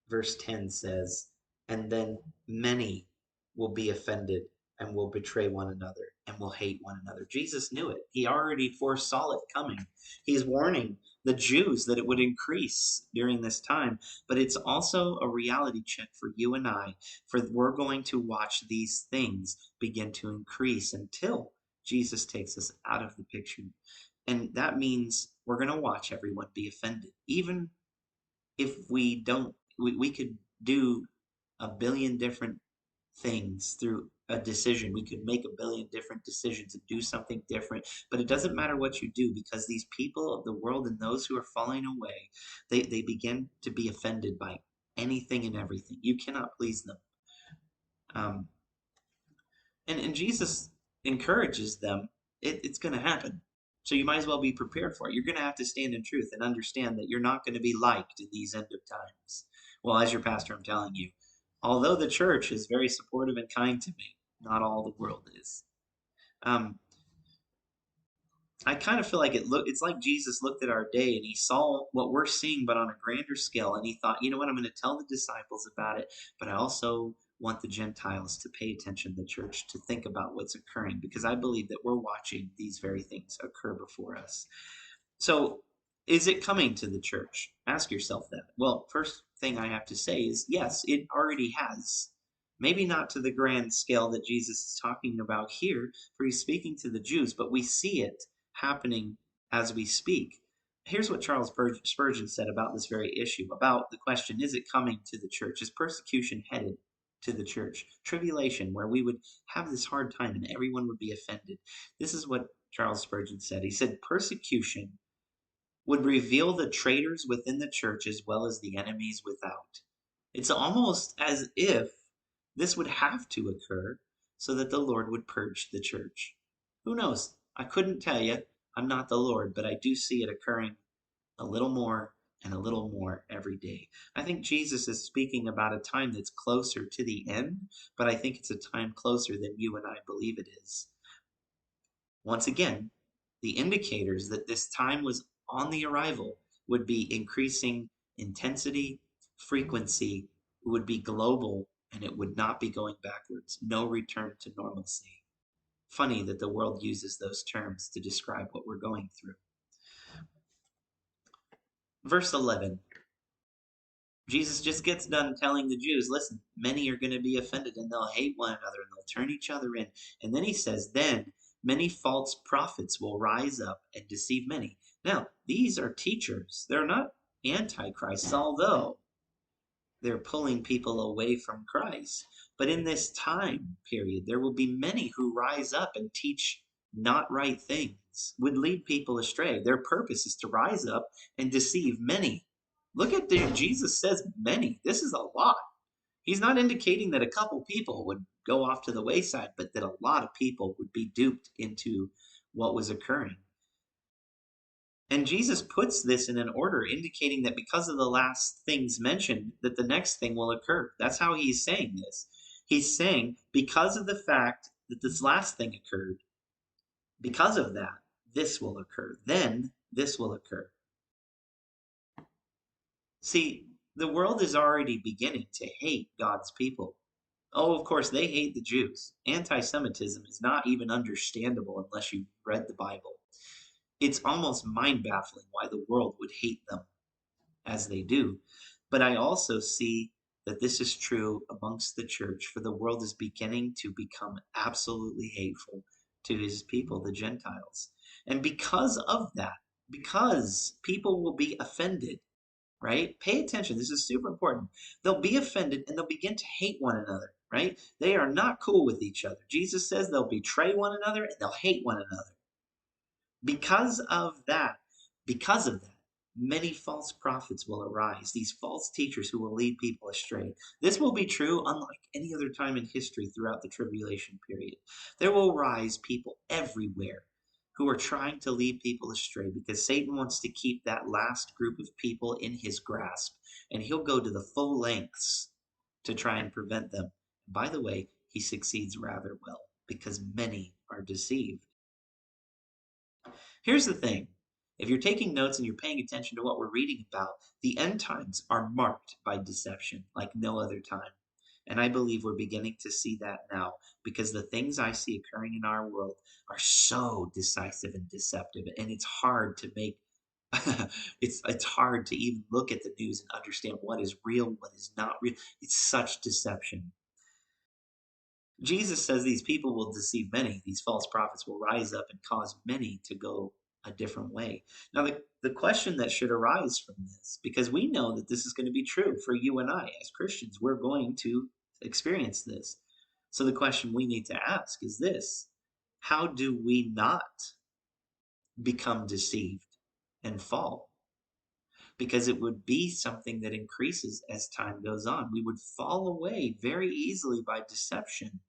[SPEAKER 1] verse 10 says, and then many will be offended and will betray one another and will hate one another. Jesus knew it. He already foresaw it coming. He's warning the Jews that it would increase during this time, but it's also a reality check for you and I, for we're going to watch these things begin to increase until Jesus takes us out of the picture. And that means we're going to watch everyone be offended, even if we don't. We could do a billion different things through a decision. We could make a billion different decisions and do something different, but it doesn't matter what you do, because these people of the world and those who are falling away, they begin to be offended by anything and everything. You cannot please them. um, and Jesus encourages them. It's going to happen. So you might as well be prepared for it. You're going to have to stand in truth and understand that you're not going to be liked in these end of times. Well, as your pastor, I'm telling you, although the church is very supportive and kind to me, not all the world is. Um, I kind of feel like it's like Jesus looked at our day and he saw what we're seeing, but on a grander scale, and he thought, you know what, I'm going to tell the disciples about it, but I also want the Gentiles to pay attention, the church, to think about what's occurring, because I believe that we're watching these very things occur before us. So, is it coming to the church? Ask yourself that. Well, first thing I have to say is yes, it already has. Maybe not to the grand scale that Jesus is talking about here, for he's speaking to the Jews, but we see it happening as we speak. Here's what Charles Spurgeon said about this very issue, about the question, is it coming to the church? Is persecution headed to the church? Tribulation, where we would have this hard time and everyone would be offended. This is what Charles Spurgeon said. He said, persecution would reveal the traitors within the church as well as the enemies without. It's almost as if this would have to occur so that the Lord would purge the church. Who knows? I couldn't tell you. I'm not the Lord, but I do see it occurring a little more and a little more every day. I think Jesus is speaking about a time that's closer to the end, but I think it's a time closer than you and I believe it is. Once again, the indicators that this time was on the arrival would be increasing intensity, frequency, would be global, and it would not be going backwards. No return to normalcy. Funny that the world uses those terms to describe what we're going through. Verse 11. Jesus just gets done telling the Jews, listen, many are going to be offended and they'll hate one another and they'll turn each other in. And then he says, then many false prophets will rise up and deceive many. Now, these are teachers. They're not antichrists, although they're pulling people away from Christ. But in this time period, there will be many who rise up and teach not right things, would lead people astray. Their purpose is to rise up and deceive many. Look at there, Jesus says many. This is a lot. He's not indicating that a couple people would go off to the wayside, but that a lot of people would be duped into what was occurring. And Jesus puts this in an order, indicating that because of the last things mentioned, that the next thing will occur. That's how he's saying this. He's saying, because of the fact that this last thing occurred, because of that, this will occur. Then this will occur. See, the world is already beginning to hate God's people. Oh, of course, they hate the Jews. Anti Semitism is not even understandable unless you've read the Bible. It's almost mind baffling why the world would hate them as they do. But I also see that this is true amongst the church, for the world is beginning to become absolutely hateful to his people, the Gentiles. And because of that, because people will be offended, right? Pay attention. This is super important. They'll be offended and they'll begin to hate one another, right? They are not cool with each other. Jesus says they'll betray one another and they'll hate one another. Because of that, because of that, many false prophets will arise, these false teachers who will lead people astray. This will be true unlike any other time in history throughout the tribulation period. There will rise people everywhere who are trying to lead people astray because Satan wants to keep that last group of people in his grasp, and he'll go to the full lengths to try and prevent them. By the way, he succeeds rather well because many are deceived. Here's the thing. If you're taking notes and you're paying attention to what we're reading about, the end times are marked by deception like no other time. And I believe we're beginning to see that now because the things I see occurring in our world are so decisive and deceptive. And it's hard to make it's hard to even look at the news and understand what is real, what is not real. It's such deception. Jesus says these people will deceive many. These false prophets will rise up and cause many to go a different way. Now, the question that should arise from this, because we know that this is going to be true for you and I as Christians, we're going to experience this. So the question we need to ask is this: how do we not become deceived and fall? Because it would be something that increases as time goes on. We would fall away very easily by deception.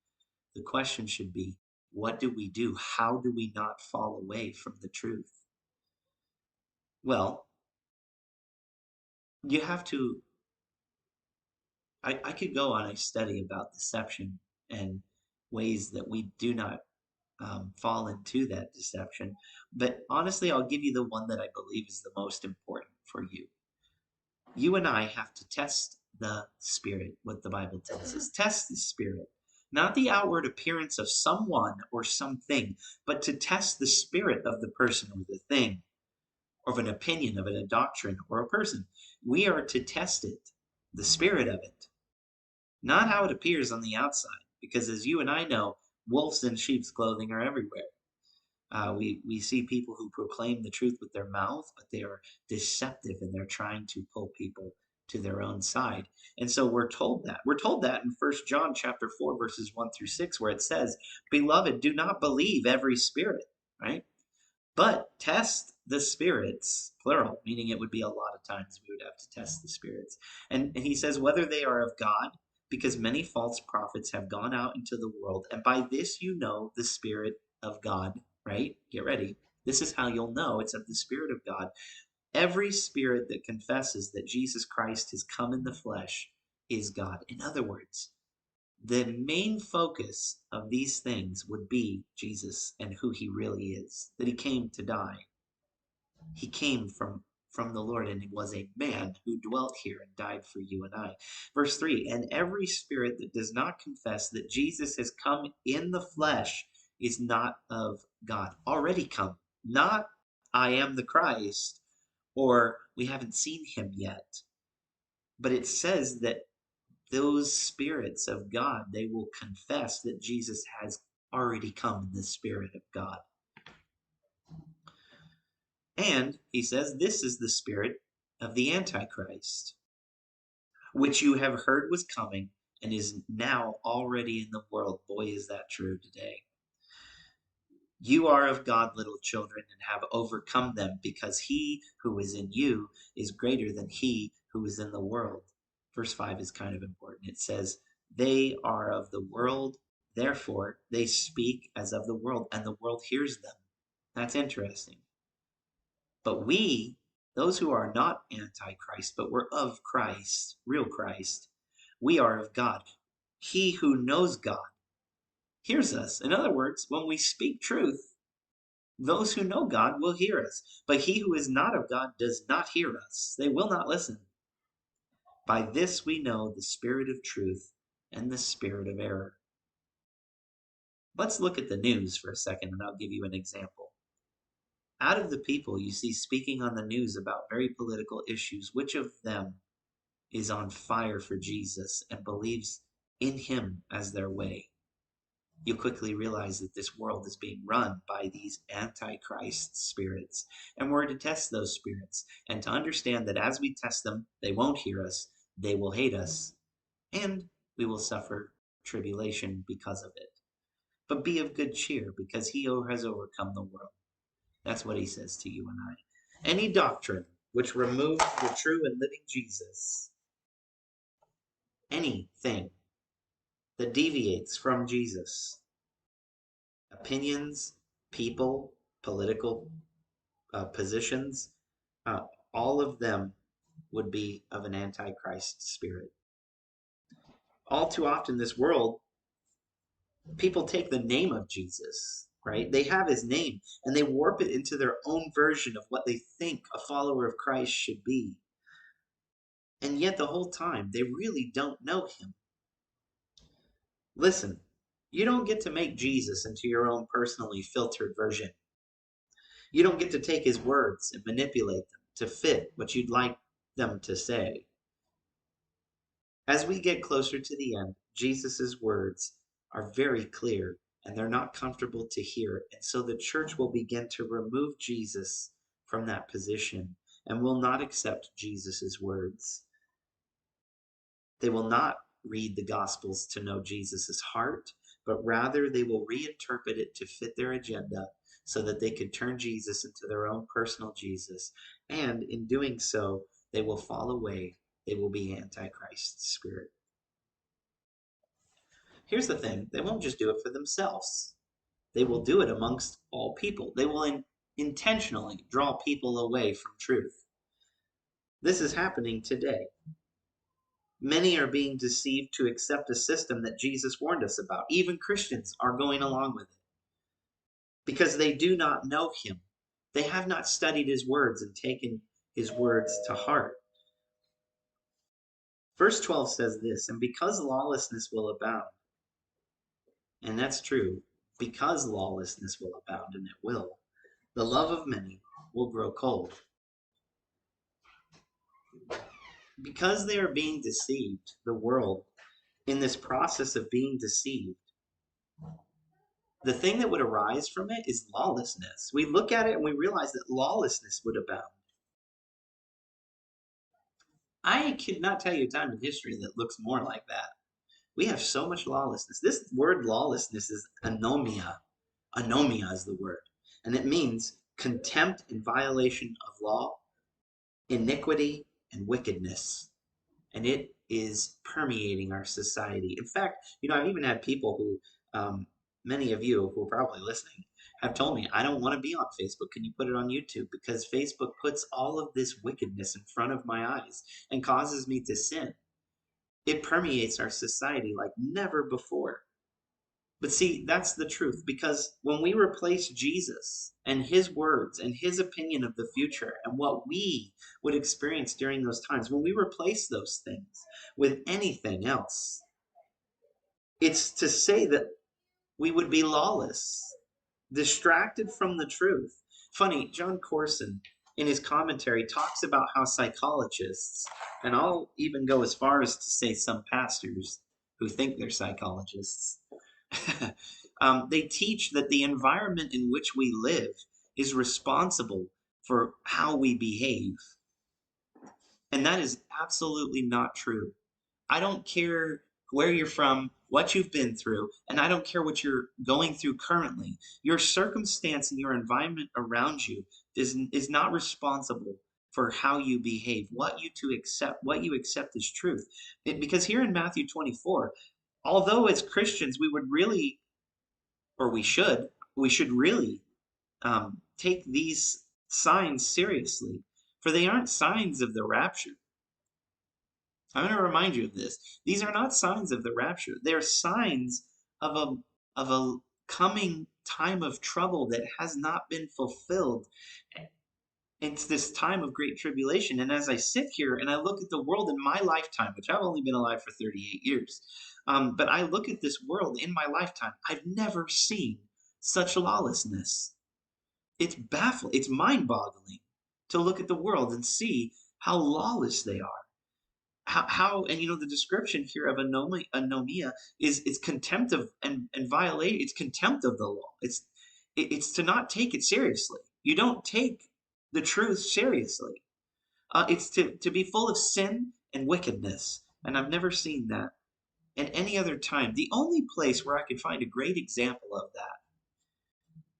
[SPEAKER 1] The question should be, what do we do? How do we not fall away from the truth? Well, you have to, I could go on a study about deception and ways that we do not fall into that deception. But honestly, I'll give you the one that I believe is the most important for you. You and I have to test the spirit, what the Bible tells us. Test the spirit, not the outward appearance of someone or something, but to test the spirit of the person or the thing, or of an opinion, of it, a doctrine, or a person. We are to test it, the spirit of it, not how it appears on the outside. Because as you and I know, wolves in sheep's clothing are everywhere. We see people who proclaim the truth with their mouth, but they are deceptive and they're trying to pull people to their own side. And so we're told that. We're told that in 1 John chapter 4, verses 1 through 6, where it says, Beloved, do not believe every spirit, right? But test the spirits, plural, meaning it would be a lot of times we would have to test the spirits. And he says, whether they are of God, because many false prophets have gone out into the world. And by this you know the Spirit of God, right? Get ready. This is how you'll know it's of the Spirit of God. Every spirit that confesses that Jesus Christ has come in the flesh is God. In other words, the main focus of these things would be Jesus and who he really is, that he came to die. He came from the Lord and he was a man who dwelt here and died for you and I. Verse 3, and every spirit that does not confess that Jesus has come in the flesh is not of God. Already come. Not I am the Christ or we haven't seen him yet. But it says that those spirits of God, they will confess that Jesus has already come in the Spirit of God. And he says, this is the spirit of the Antichrist, which you have heard was coming and is now already in the world. Boy, is that true today. You are of God, little children, and have overcome them, because he who is in you is greater than he who is in the world. Verse 5 is kind of important. It says, they are of the world, therefore they speak as of the world, and the world hears them. That's interesting. But we, those who are not antichrist, but we're of Christ, real Christ, we are of God. He who knows God hears us. In other words, when we speak truth, those who know God will hear us. But he who is not of God does not hear us. They will not listen. By this we know the spirit of truth and the spirit of error. Let's look at the news for a second, and I'll give you an example. Out of the people you see speaking on the news about very political issues, which of them is on fire for Jesus and believes in him as their way? You quickly realize that this world is being run by these antichrist spirits. And we're to test those spirits and to understand that as we test them, they won't hear us, they will hate us, and we will suffer tribulation because of it. But be of good cheer, because he has overcome the world. That's what he says to you and I. Any doctrine which removes the true and living Jesus, anything that deviates from Jesus, opinions, people, political positions, uh, all of them would be of an antichrist spirit. All too often, this world, people take the name of Jesus, right? They have his name and they warp it into their own version of what they think a follower of Christ should be. And yet, the whole time, they really don't know him. Listen, you don't get to make Jesus into your own personally filtered version. You don't get to take his words and manipulate them to fit what you'd like them to say. As we get closer to the end, Jesus' words are very clear and they're not comfortable to hear. And so the church will begin to remove Jesus from that position and will not accept Jesus' words. They will not read the Gospels to know Jesus' heart, but rather they will reinterpret it to fit their agenda so that they could turn Jesus into their own personal Jesus. And in doing so, they will fall away. They will be Antichrist spirit. Here's the thing. They won't just do it for themselves. They will do it amongst all people. They will intentionally draw people away from truth. This is happening today. Many are being deceived to accept a system that Jesus warned us about. Even Christians are going along with it because they do not know him. They have not studied his words and taken his words to heart. Verse 12 says this, and because lawlessness will abound, and that's true, because lawlessness will abound, and it will, the love of many will grow cold. Because they are being deceived, the world, in this process of being deceived, the thing that would arise from it is lawlessness. We look at it and we realize that lawlessness would abound. I could not tell you a time in history that looks more like that. We have so much lawlessness. This word lawlessness is anomia. Anomia is the word. And it means contempt and violation of law, iniquity, and wickedness. And it is permeating our society. In fact, I've even had people who, many of you who are probably listening, have told me, I don't want to be on Facebook. Can you put it on YouTube? Because Facebook puts all of this wickedness in front of my eyes and causes me to sin. It permeates our society like never before. But see, that's the truth, because when we replace Jesus and his words and his opinion of the future and what we would experience during those times, when we replace those things with anything else, it's to say that we would be lawless, distracted from the truth. Funny, John Corson, in his commentary, talks about how psychologists, and I'll even go as far as to say some pastors who think they're psychologists, they teach that the environment in which we live is responsible for how we behave. And that is absolutely not true. I don't care where you're from, what you've been through, and I don't care what you're going through currently. Your circumstance and your environment around you is not responsible for how you behave, what you accept as truth. Because here in Matthew 24, although as Christians we would really, or we should really take these signs seriously, for they aren't signs of the rapture. I'm going to remind you of this. These are not signs of the rapture. They're signs of a coming time of trouble that has not been fulfilled. It's this time of great tribulation. And as I sit here and I look at the world in my lifetime, which I've only been alive for 38 years, but I look at this world in my lifetime, I've never seen such lawlessness. It's baffling. It's mind-boggling to look at the world and see how lawless they are. How and you know the description here of anomia is contempt of and violate. It's contempt of the law. It's to not take it seriously. You don't take the truth seriously. It's to be full of sin and wickedness. And I've never seen that at any other time. The only place where I could find a great example of that,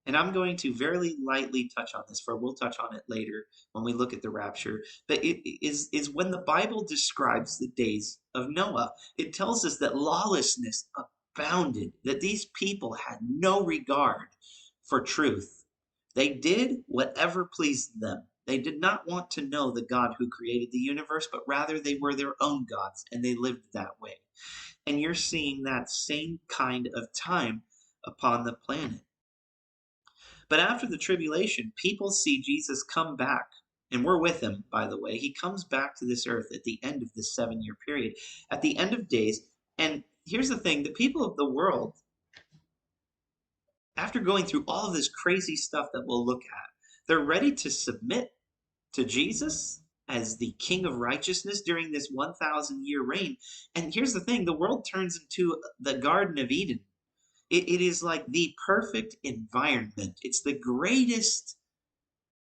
[SPEAKER 1] and I'm going to very lightly touch on this, for we'll touch on it later when we look at the rapture. But it is when the Bible describes the days of Noah. It tells us that lawlessness abounded, that these people had no regard for truth. They did whatever pleased them. They did not want to know the God who created the universe, but rather they were their own gods, and they lived that way. And you're seeing that same kind of time upon the planet. But after the tribulation, people see Jesus come back, and we're with him, by the way. He comes back to this earth at the end of this 7-year period, at the end of days. And here's the thing, the people of the world, after going through all of this crazy stuff that we'll look at, they're ready to submit to Jesus as the King of righteousness during this 1,000-year reign. And here's the thing, the world turns into the Garden of Eden. It is like the perfect environment. It's the greatest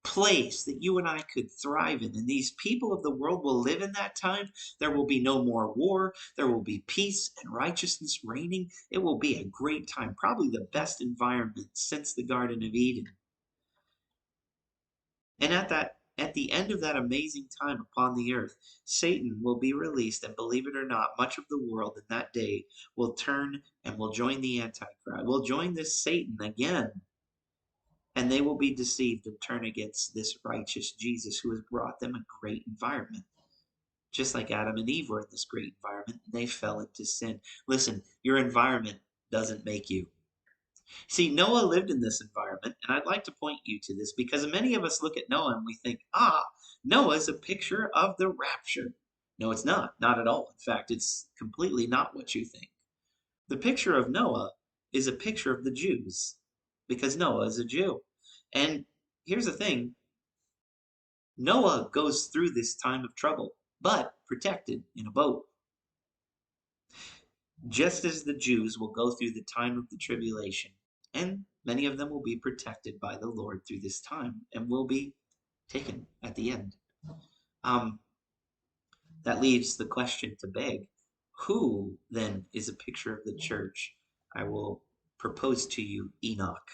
[SPEAKER 1] place that you and I could thrive in. And these people of the world will live in that time. There will be no more war. There will be peace and righteousness reigning. It will be a great time, probably the best environment since the Garden of Eden. And at the end of that amazing time upon the earth, Satan will be released, and believe it or not, much of the world in that day will turn and will join the Antichrist, will join this Satan again, and they will be deceived and turn against this righteous Jesus who has brought them a great environment. Just like Adam and Eve were in this great environment, and they fell into sin. Listen, your environment doesn't make you. See, Noah lived in this environment, and I'd like to point you to this because many of us look at Noah and we think, Noah's a picture of the rapture. No, it's not. Not at all. In fact, it's completely not what you think. The picture of Noah is a picture of the Jews because Noah is a Jew. And here's the thing, Noah goes through this time of trouble, but protected in a boat. Just as the Jews will go through the time of the tribulation, and many of them will be protected by the Lord through this time and will be taken at the end. That leaves the question to beg, who then is a picture of the church? I will propose to you Enoch,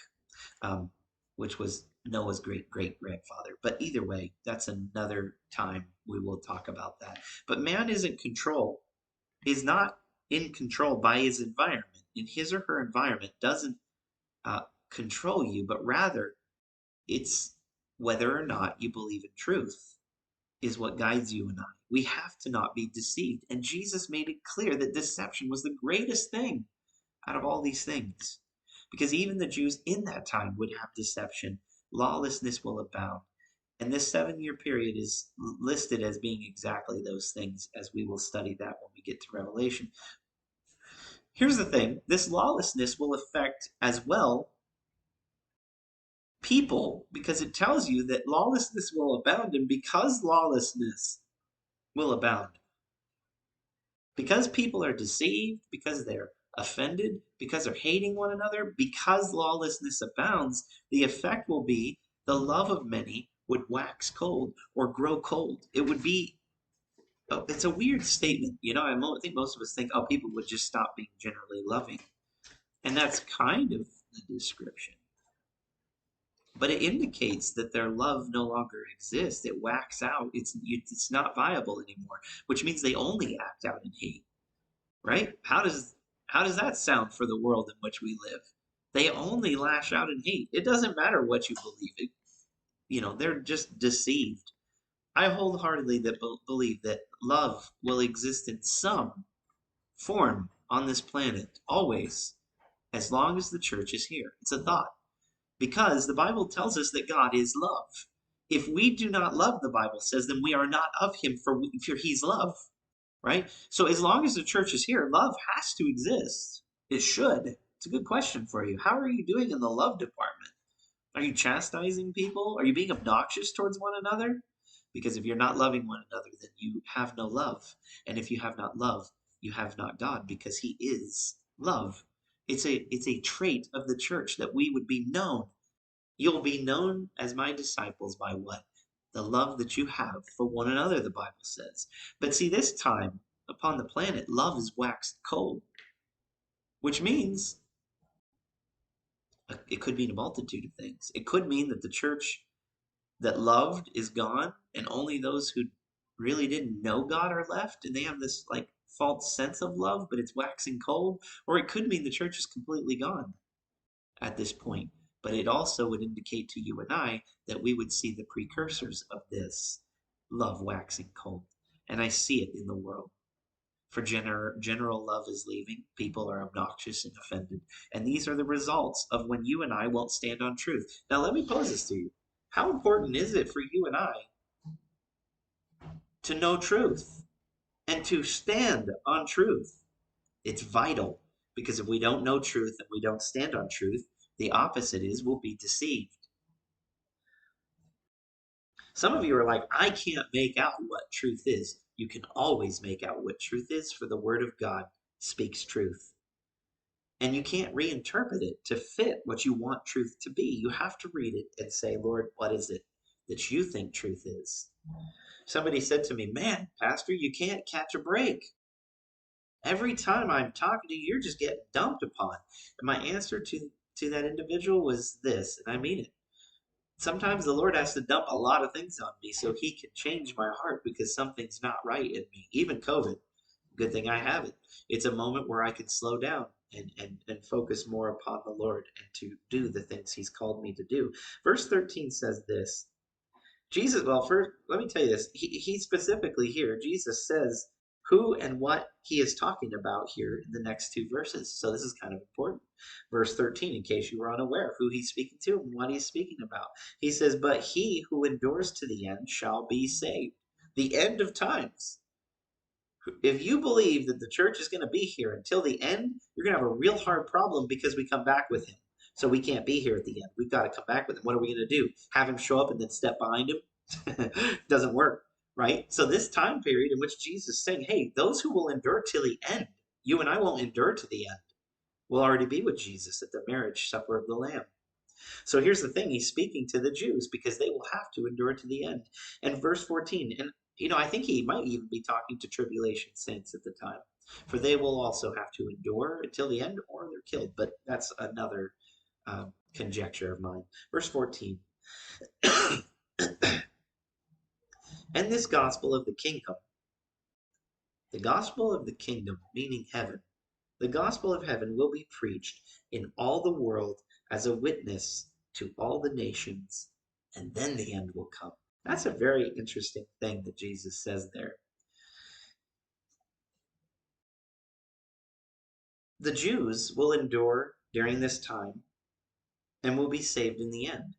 [SPEAKER 1] which was Noah's great-great-grandfather. But either way, that's another time we will talk about that. But man is not in control by his environment. And his or her environment doesn't control you, but rather it's whether or not you believe in truth is what guides you and I. We have to not be deceived. And Jesus made it clear that deception was the greatest thing out of all these things. Because even the Jews in that time would have deception. Lawlessness will abound. And this 7-year period is listed as being exactly those things, as we will study that when we get to Revelation. Here's the thing, this lawlessness will affect as well people, because it tells you that lawlessness will abound, and because lawlessness will abound, because people are deceived, because they're offended, because they're hating one another, because lawlessness abounds, the effect will be the love of many would wax cold or grow cold. It would be, oh, it's a weird statement. I think most of us think, oh, people would just stop being generally loving. And that's kind of the description. But it indicates that their love no longer exists. It whacks out. It's not viable anymore, which means they only act out in hate, right? How does that sound for the world in which we live? They only lash out in hate. It doesn't matter what you believe. They're just deceived. I wholeheartedly believe that love will exist in some form on this planet always, as long as the church is here. It's a thought. Because the Bible tells us that God is love. If we do not love, the Bible says, then we are not of him, for he's love, right? So as long as the church is here, love has to exist. It should. It's a good question for you. How are you doing in the love department? Are you chastising people? Are you being obnoxious towards one another? Because if you're not loving one another, then you have no love. And if you have not love, you have not God, because he is love. It's a trait of the church that we would be known. You'll be known as my disciples by what? The love that you have for one another, the Bible says. But see, this time upon the planet, love is waxed cold, which means it could mean a multitude of things. It could mean that the church that loved is gone, and only those who really didn't know God are left, and they have this like false sense of love, but it's waxing cold. Or it could mean the church is completely gone at this point. But it also would indicate to you and I that we would see the precursors of this love waxing cold. And I see it in the world. For general love is leaving. People are obnoxious and offended. And these are the results of when you and I won't stand on truth. Now, let me pose this to you. How important is it for you and I to know truth and to stand on truth? It's vital, because if we don't know truth and we don't stand on truth, the opposite is we'll be deceived. Some of you are like, I can't make out what truth is. You can always make out what truth is, for the Word of God speaks truth. And you can't reinterpret it to fit what you want truth to be. You have to read it and say, Lord, what is it that you think truth is? Somebody said to me, man, Pastor, you can't catch a break. Every time I'm talking to you, you're just getting dumped upon. And my answer to that individual was this, and I mean it. Sometimes the Lord has to dump a lot of things on me so he can change my heart, because something's not right in me. Even COVID, good thing I have it. It's a moment where I can slow down and focus more upon the Lord and to do the things he's called me to do. Verse 13 says this. Jesus, well, first, let me tell you this. He specifically here, Jesus says who and what he is talking about here in the next two verses. So this is kind of important. Verse 13, in case you were unaware who he's speaking to and what he's speaking about. He says, but he who endures to the end shall be saved. The end of times. If you believe that the church is going to be here until the end, you're going to have a real hard problem, because we come back with him. So we can't be here at the end. We've got to come back with him. What are we going to do? Have him show up and then step behind him? Doesn't work, right? So this time period in which Jesus is saying, hey, those who will endure till the end, you and I won't endure to the end. We'll already be with Jesus at the marriage supper of the Lamb. So here's the thing. He's speaking to the Jews, because they will have to endure to the end. And verse 14, and I think he might even be talking to tribulation saints at the time, for they will also have to endure until the end, or they're killed. But that's another conjecture of mine. Verse 14. And this gospel of the kingdom, meaning heaven, the gospel of heaven will be preached in all the world as a witness to all the nations, and then the end will come. That's a very interesting thing that Jesus says there. The Jews will endure during this time and will be saved in the end.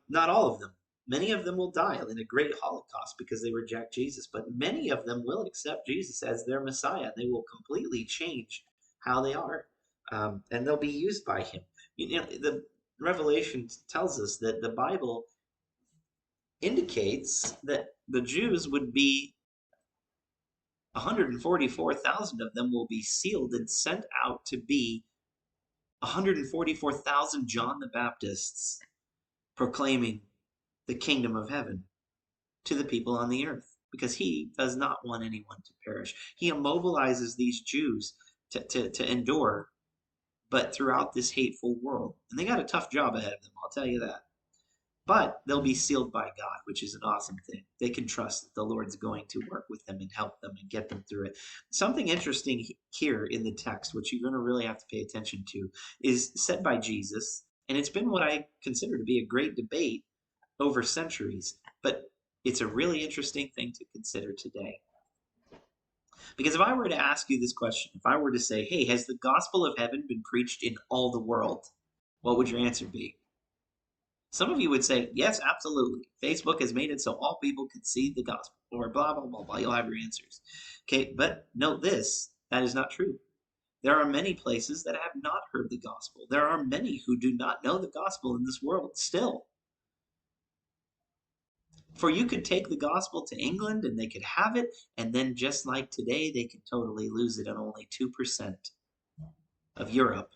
[SPEAKER 1] Not all of them. Many of them will die in a great Holocaust because they reject Jesus, but many of them will accept Jesus as their Messiah. They will completely change how they are, and they'll be used by him. The Revelation tells us that the Bible indicates that the Jews would be 144,000 of them will be sealed and sent out to be 144,000 John the Baptists proclaiming the kingdom of heaven to the people on the earth, because he does not want anyone to perish. He immobilizes these Jews to endure, but throughout this hateful world. And they got a tough job ahead of them, I'll tell you that. But they'll be sealed by God, which is an awesome thing. They can trust that the Lord's going to work with them and help them and get them through it. Something interesting here in the text, which you're going to really have to pay attention to, is said by Jesus, and it's been what I consider to be a great debate over centuries, but it's a really interesting thing to consider today. Because if I were to ask you this question, if I were to say, hey, has the gospel of heaven been preached in all the world? What would your answer be? Some of you would say, yes, absolutely. Facebook has made it so all people can see the gospel, or blah, blah, blah, blah. You'll have your answers. Okay, but note this, that is not true. There are many places that have not heard the gospel. There are many who do not know the gospel in this world still. For you could take the gospel to England and they could have it, and then just like today, they could totally lose it, and only 2% of Europe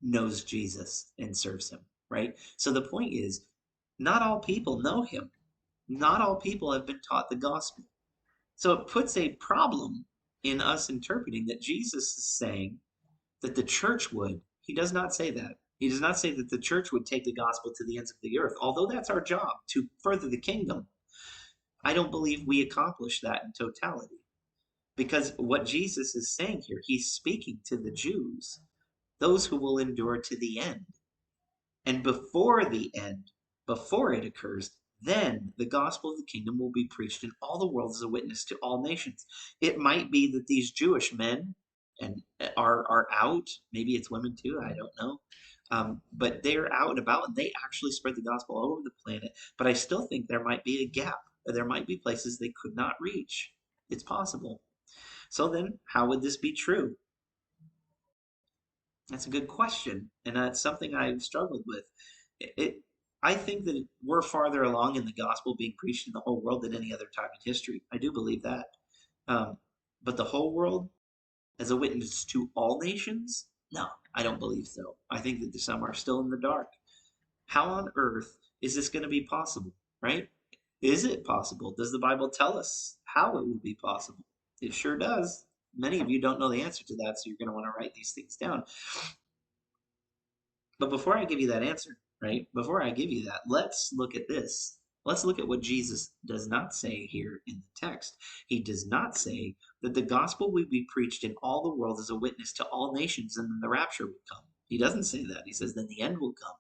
[SPEAKER 1] knows Jesus and serves him, right? So the point is, not all people know him. Not all people have been taught the gospel. So it puts a problem in us interpreting that Jesus is saying that the church would. He does not say that. He does not say that the church would take the gospel to the ends of the earth, although that's our job to further the kingdom. I don't believe we accomplish that in totality. Because what Jesus is saying here, he's speaking to the Jews, those who will endure to the end. And before the end, before it occurs, then the gospel of the kingdom will be preached in all the world as a witness to all nations. It might be that these Jewish men and are out. Maybe it's women too. I don't know. But they're out and about, and they actually spread the gospel all over the planet. But I still think there might be a gap. There might be places they could not reach. It's possible. So then, how would this be true? That's a good question, and that's something I've struggled with. It I think that we're farther along in the gospel being preached in the whole world than any other time in history. I do believe that. Um, but the whole world as a witness to all nations? No, I don't believe so. I think that some are still in the dark. How on earth is this going to be possible, right? Is it possible? Does the Bible tell us how it will be possible? It sure does. Many of you don't know the answer to that, so you're going to want to write these things down. But before I give you that answer, right? Before I give you that, let's look at this. Let's look at what Jesus does not say here in the text. He does not say that the gospel will be preached in all the world as a witness to all nations and then the rapture will come. He doesn't say that. He says then the end will come.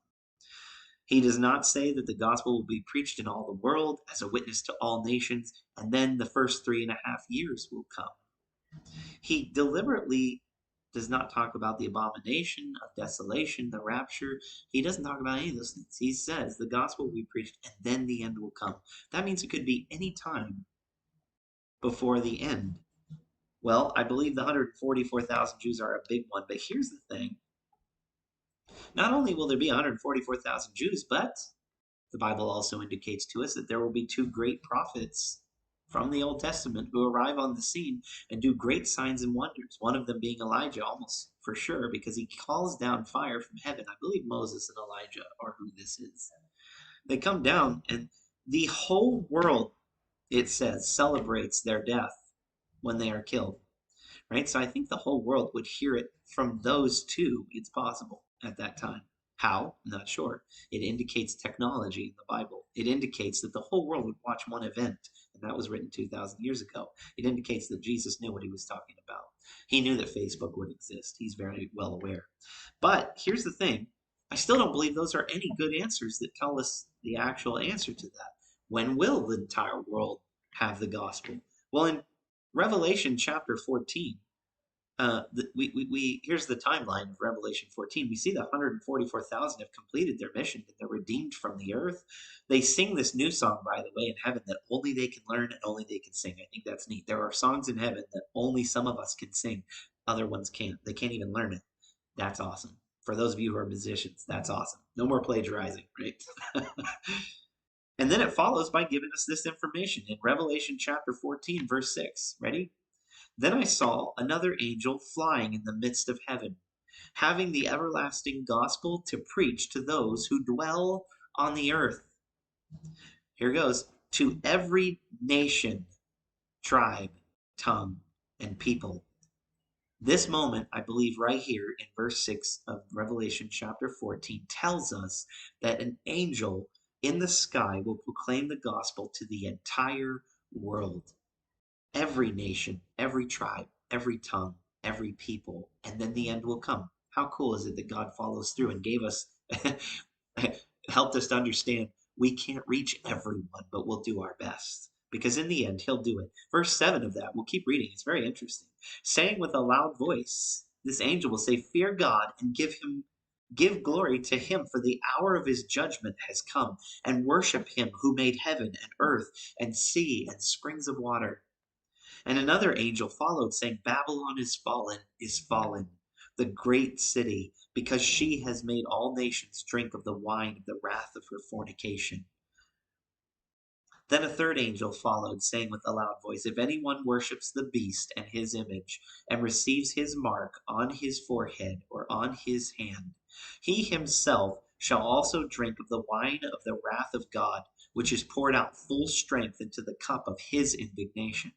[SPEAKER 1] He does not say that the gospel will be preached in all the world as a witness to all nations and then the first 3.5 years will come. He deliberately does not talk about the abomination of desolation, the rapture. He doesn't talk about any of those things. He says the gospel will be preached and then the end will come. That means it could be any time before the end. Well, I believe the 144,000 Jews are a big one, but here's the thing. Not only will there be 144,000 Jews, but the Bible also indicates to us that there will be two great prophets from the Old Testament who arrive on the scene and do great signs and wonders. One of them being Elijah, almost for sure, because he calls down fire from heaven. I believe Moses and Elijah are who this is. They come down, and the whole world, it says, celebrates their death when they are killed. Right? So I think the whole world would hear it from those two. It's possible at that time. How? I'm not sure. It indicates technology in the Bible. It indicates that the whole world would watch one event, and that was written 2,000 years ago. It indicates that Jesus knew what he was talking about. He knew that Facebook would exist. He's very well aware. But here's the thing. I still don't believe those are any good answers that tell us the actual answer to that. When will the entire world have the gospel? Well, in Revelation chapter 14, here's the timeline of Revelation 14. We see that 144,000 have completed their mission, that they're redeemed from the earth. They sing this new song, by the way, in heaven that only they can learn and only they can sing. I think that's neat. There are songs in heaven that only some of us can sing. Other ones can't. They can't even learn it. That's awesome. For those of you who are musicians, that's awesome. No more plagiarizing, right? And then it follows by giving us this information in Revelation chapter 14, verse 6. Ready? Then I saw another angel flying in the midst of heaven, having the everlasting gospel to preach to those who dwell on the earth. Here goes. To every nation, tribe, tongue, and people. This moment, I believe, right here in verse 6 of Revelation chapter 14, tells us that an angel in the sky will proclaim the gospel to the entire world. Every nation, every tribe, every tongue, every people, and then the end will come. How cool is it that God follows through and gave us, helped us to understand we can't reach everyone, but we'll do our best. Because in the end, he'll do it. Verse 7 of that, we'll keep reading, it's very interesting. Saying with a loud voice, this angel will say, Fear God and give glory to him, for the hour of his judgment has come, and worship him who made heaven and earth and sea and springs of water. And another angel followed, saying, Babylon is fallen, the great city, because she has made all nations drink of the wine of the wrath of her fornication. Then a third angel followed, saying with a loud voice, If anyone worships the beast and his image, and receives his mark on his forehead or on his hand, he himself shall also drink of the wine of the wrath of God, which is poured out full strength into the cup of his indignation.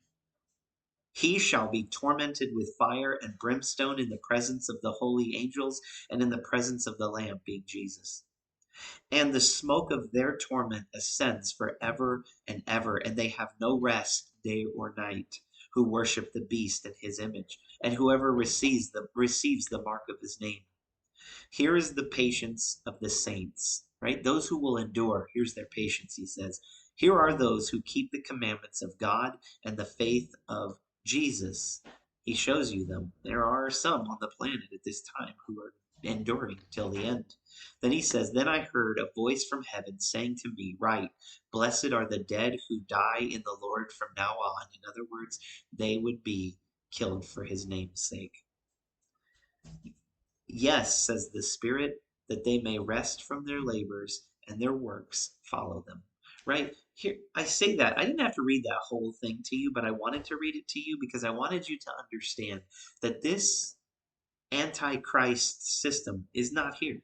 [SPEAKER 1] He shall be tormented with fire and brimstone in the presence of the holy angels and in the presence of the Lamb, being Jesus. And the smoke of their torment ascends forever and ever, and they have no rest day or night, who worship the beast and his image, and whoever receives the mark of his name. Here is the patience of the saints, right? Those who will endure. Here's their patience, he says. Here are those who keep the commandments of God and the faith of Jesus. He shows you them. There are some on the planet at this time who are enduring till the end. Then he says, Then I heard a voice from heaven saying to me, Write, blessed are the dead who die in the Lord from now on. In other words, they would be killed for his name's sake. Yes, says the Spirit, that they may rest from their labors and their works follow them. Right? Here, I say that. I didn't have to read that whole thing to you, but I wanted to read it to you because I wanted you to understand that this antichrist system is not here.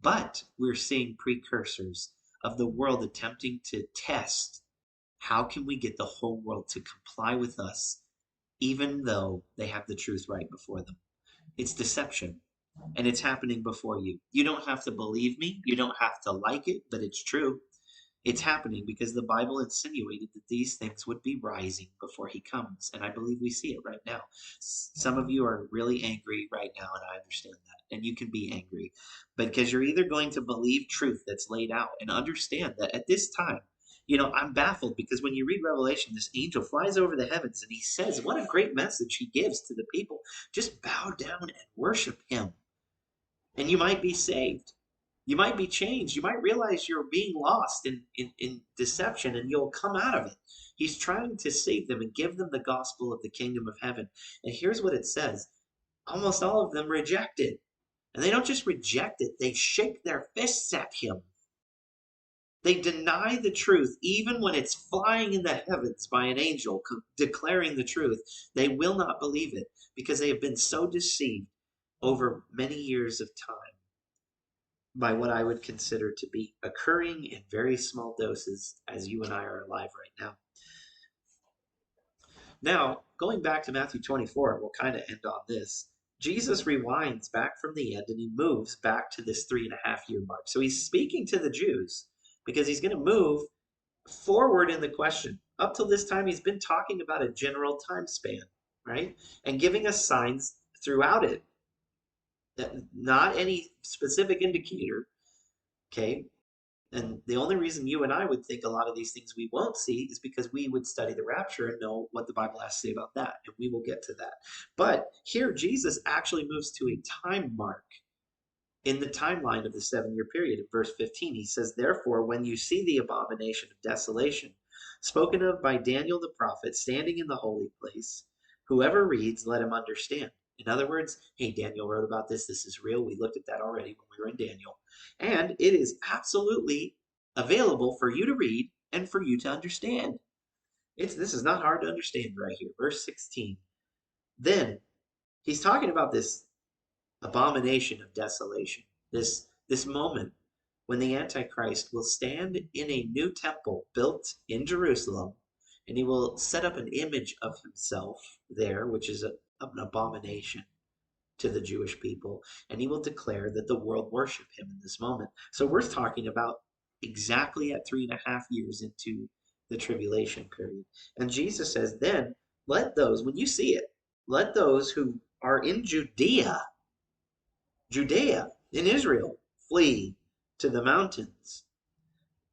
[SPEAKER 1] But we're seeing precursors of the world attempting to test how can we get the whole world to comply with us, even though they have the truth right before them. It's deception, and it's happening before you. You don't have to believe me. You don't have to like it, but it's true. It's happening because the Bible insinuated that these things would be rising before he comes. And I believe we see it right now. Some of you are really angry right now, and I understand that. And you can be angry. But because you're either going to believe truth that's laid out and understand that at this time, I'm baffled because when you read Revelation, this angel flies over the heavens and he says, what a great message he gives to the people. Just bow down and worship him, and you might be saved. You might be changed. You might realize you're being lost in deception, and you'll come out of it. He's trying to save them and give them the gospel of the kingdom of heaven. And here's what it says. Almost all of them reject it. And they don't just reject it, they shake their fists at him. They deny the truth, even when it's flying in the heavens by an angel declaring the truth. They will not believe it because they have been so deceived over many years of time by what I would consider to be occurring in very small doses as you and I are alive right now. Now, going back to Matthew 24, we'll kind of end on this. Jesus rewinds back from the end and he moves back to this 3.5 year mark. So he's speaking to the Jews because he's going to move forward in the question. Up till this time, he's been talking about a general time span, right? And giving us signs throughout it. Not any specific indicator, okay? And the only reason you and I would think a lot of these things we won't see is because we would study the rapture and know what the Bible has to say about that. And we will get to that. But here, Jesus actually moves to a time mark in the timeline of the 7-year period. In verse 15, he says, Therefore, when you see the abomination of desolation, spoken of by Daniel the prophet, standing in the holy place, whoever reads, let him understand. In other words, hey, Daniel wrote about this. This is real. We looked at that already when we were in Daniel. And it is absolutely available for you to read and for you to understand. This is not hard to understand right here. Verse 16. Then he's talking about this abomination of desolation, this moment when the Antichrist will stand in a new temple built in Jerusalem, and he will set up an image of himself there, which is an abomination to the Jewish people, and he will declare that the world worship him in this moment. So we're talking about exactly at 3.5 years into the tribulation period. And Jesus says, then let those, when you see it, let those who are in Judea, in Israel, flee to the mountains.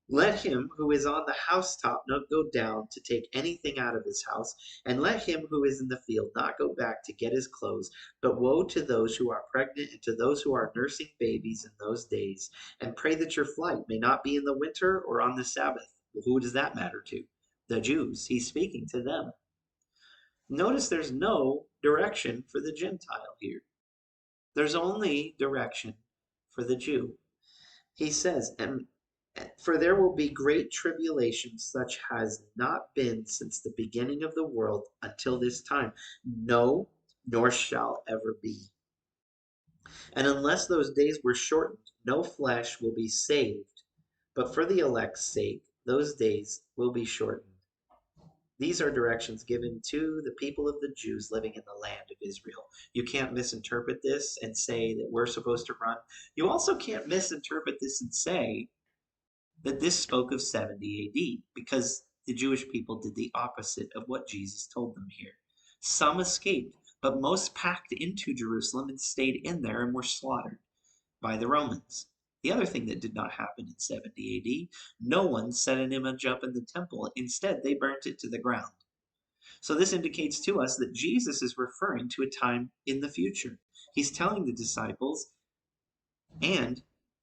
[SPEAKER 1] Let him who is on the housetop not go down to take anything out of his house, and let him who is in the field not go back to get his clothes. But woe to those who are pregnant and to those who are nursing babies in those days. And pray that your flight may not be in the winter or on the Sabbath. Well, who does that matter to? The Jews. He's speaking to them. Notice there's no direction for the Gentile here. There's only direction for the Jew. He says, and for there will be great tribulation, such has not been since the beginning of the world until this time, no, nor shall ever be. And unless those days were shortened, no flesh will be saved. But for the elect's sake, those days will be shortened. These are directions given to the people of the Jews living in the land of Israel. You can't misinterpret this and say that we're supposed to run. You also can't misinterpret this and say that this spoke of 70 AD, because the Jewish people did the opposite of what Jesus told them here. Some escaped, but most packed into Jerusalem and stayed in there and were slaughtered by the Romans. The other thing that did not happen in 70 AD, no one set an image up in the temple. Instead, they burnt it to the ground. So this indicates to us that Jesus is referring to a time in the future. He's telling the disciples, and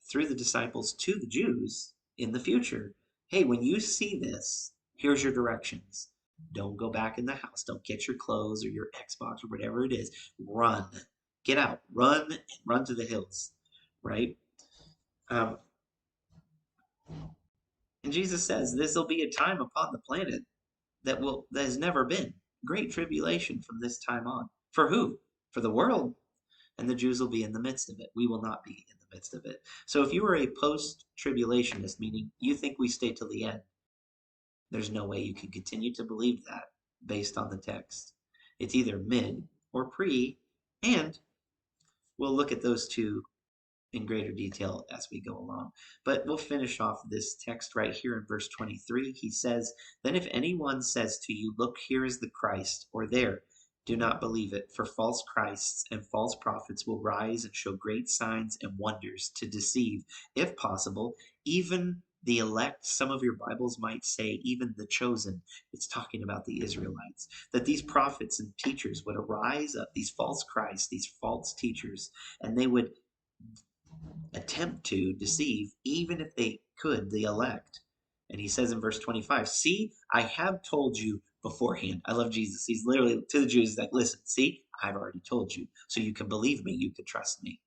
[SPEAKER 1] through the disciples to the Jews in the future, hey, when you see this, here's your directions. Don't go back in the house. Don't get your clothes or your Xbox or whatever it is. Run. Get out. Run and run to the hills, right? And Jesus says this will be a time upon the planet that has never been. Great tribulation from this time on. For who? For the world. And the Jews will be in the midst of it. We will not be in the midst of it. So if you are a post-tribulationist, meaning you think we stay till the end, there's no way you can continue to believe that based on the text. It's either mid or pre, and we'll look at those two in greater detail as we go along. But we'll finish off this text right here in verse 23. He says, then if anyone says to you, look, here is the Christ, or there, do not believe it, for false Christs and false prophets will rise and show great signs and wonders to deceive, if possible, even the elect. Some of your Bibles might say even the chosen. It's talking about the Israelites. That these prophets and teachers would arise up, these false Christs, these false teachers, and they would attempt to deceive, even if they could, the elect. And he says in verse 25, see, I have told you beforehand. I love Jesus. He's literally to the Jews like, listen, see, I've already told you. So you can believe me. You can trust me.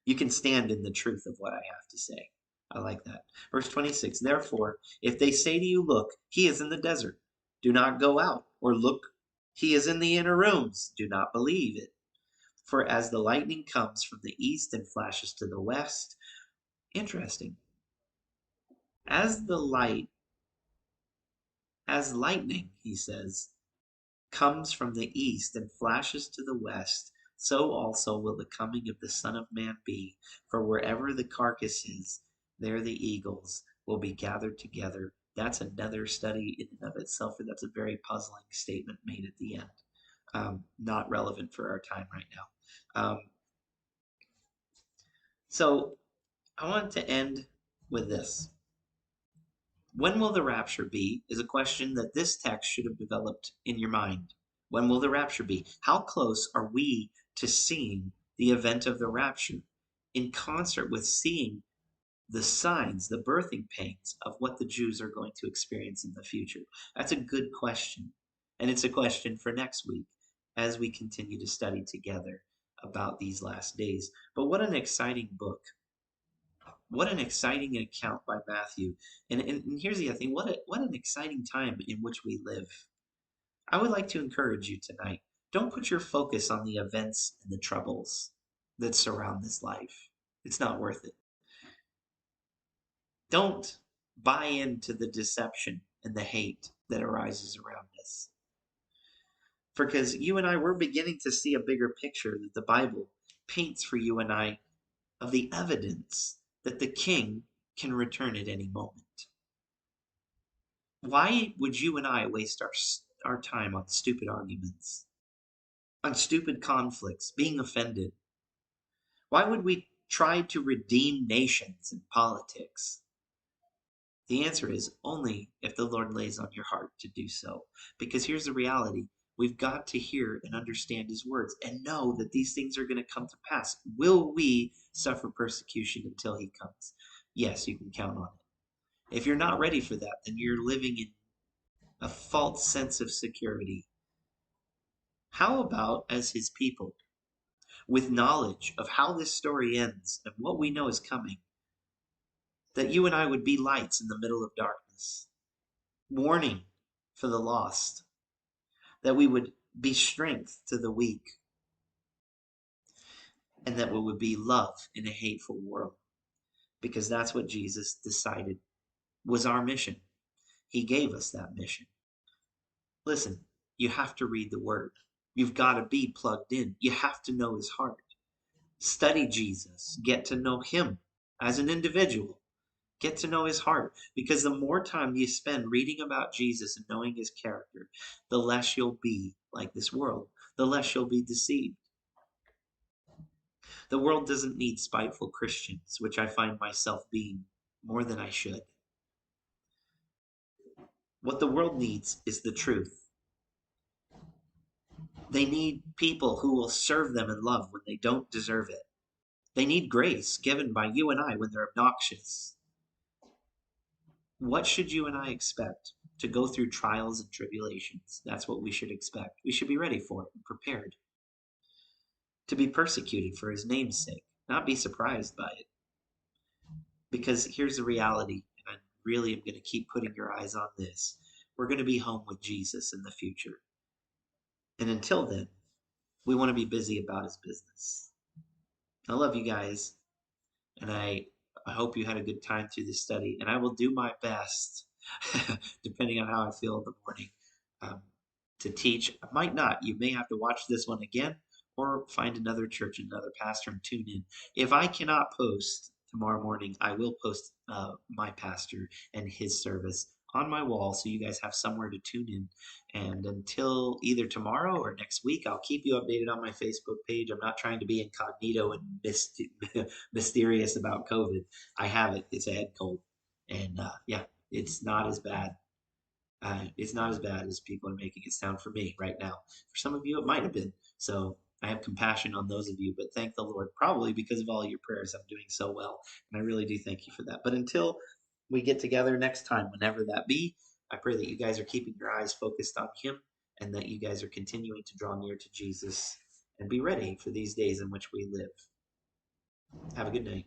[SPEAKER 1] You can stand in the truth of what I have to say. I like that. Verse 26, therefore, if they say to you, look, he is in the desert, do not go out. Or look, he is in the inner rooms. Do not believe it. For as the lightning comes from the east and flashes to the west, interesting. As lightning, he says, comes from the east and flashes to the west, so also will the coming of the Son of Man be. For wherever the carcass is, there the eagles will be gathered together. That's another study in and of itself, and that's a very puzzling statement made at the end. Not relevant for our time right now. So I want to end with this. When will the rapture be is a question that this text should have developed in your mind. When will the rapture be? How close are we to seeing the event of the rapture in concert with seeing the signs, the birthing pains of what the Jews are going to experience in the future? That's a good question. And it's a question for next week as we continue to study together about these last days. But what an exciting book. What an exciting account by Matthew. And here's the other thing, what an exciting time in which we live. I would like to encourage you tonight. Don't put your focus on the events and the troubles that surround this life. It's not worth it. Don't buy into the deception and the hate that arises around us. Because you and I, we're beginning to see a bigger picture that the Bible paints for you and I of the evidence that the king can return at any moment. Why would you and I waste our time on stupid arguments, on stupid conflicts, being offended? Why would we try to redeem nations in politics? The answer is only if the Lord lays on your heart to do so. Because here's the reality. We've got to hear and understand his words and know that these things are going to come to pass. Will we suffer persecution until he comes? Yes, you can count on it. If you're not ready for that, then you're living in a false sense of security. How about as his people, with knowledge of how this story ends and what we know is coming, that you and I would be lights in the middle of darkness, warning for the lost, that we would be strength to the weak, and that we would be love in a hateful world, because that's what Jesus decided was our mission. He gave us that mission. Listen, you have to read the word. You've got to be plugged in. You have to know his heart. Study Jesus. Get to know him as an individual. Get to know his heart. Because the more time you spend reading about Jesus and knowing his character, the less you'll be like this world, the less you'll be deceived. The world doesn't need spiteful Christians, which I find myself being more than I should. What the world needs is the truth. They need people who will serve them in love when they don't deserve it. They need grace given by you and I when they're obnoxious. What should you and I expect? To go through trials and tribulations. That's what we should expect. We should be ready for it and prepared. To be persecuted for his name's sake, not be surprised by it. Because here's the reality, and I really am going to keep putting your eyes on this. We're going to be home with Jesus in the future. And until then, we want to be busy about his business. I love you guys, and I hope you had a good time through this study, and I will do my best, depending on how I feel in the morning, um, to teach. I might not. You may have to watch this one again or find another church, another pastor, and tune in. If I cannot post tomorrow morning, I will post my pastor and his service on my wall so you guys have somewhere to tune in. And until either tomorrow or next week, I'll keep you updated on my Facebook page. I'm not trying to be incognito and mysterious about COVID. I have it. It's a head cold. And yeah, it's not as bad. It's not as bad as people are making it sound for me right now. For some of you, it might have been. So I have compassion on those of you, but thank the Lord, probably because of all your prayers, I'm doing so well. And I really do thank you for that. But until we get together next time, whenever that be, I pray that you guys are keeping your eyes focused on him and that you guys are continuing to draw near to Jesus and be ready for these days in which we live. Have a good night.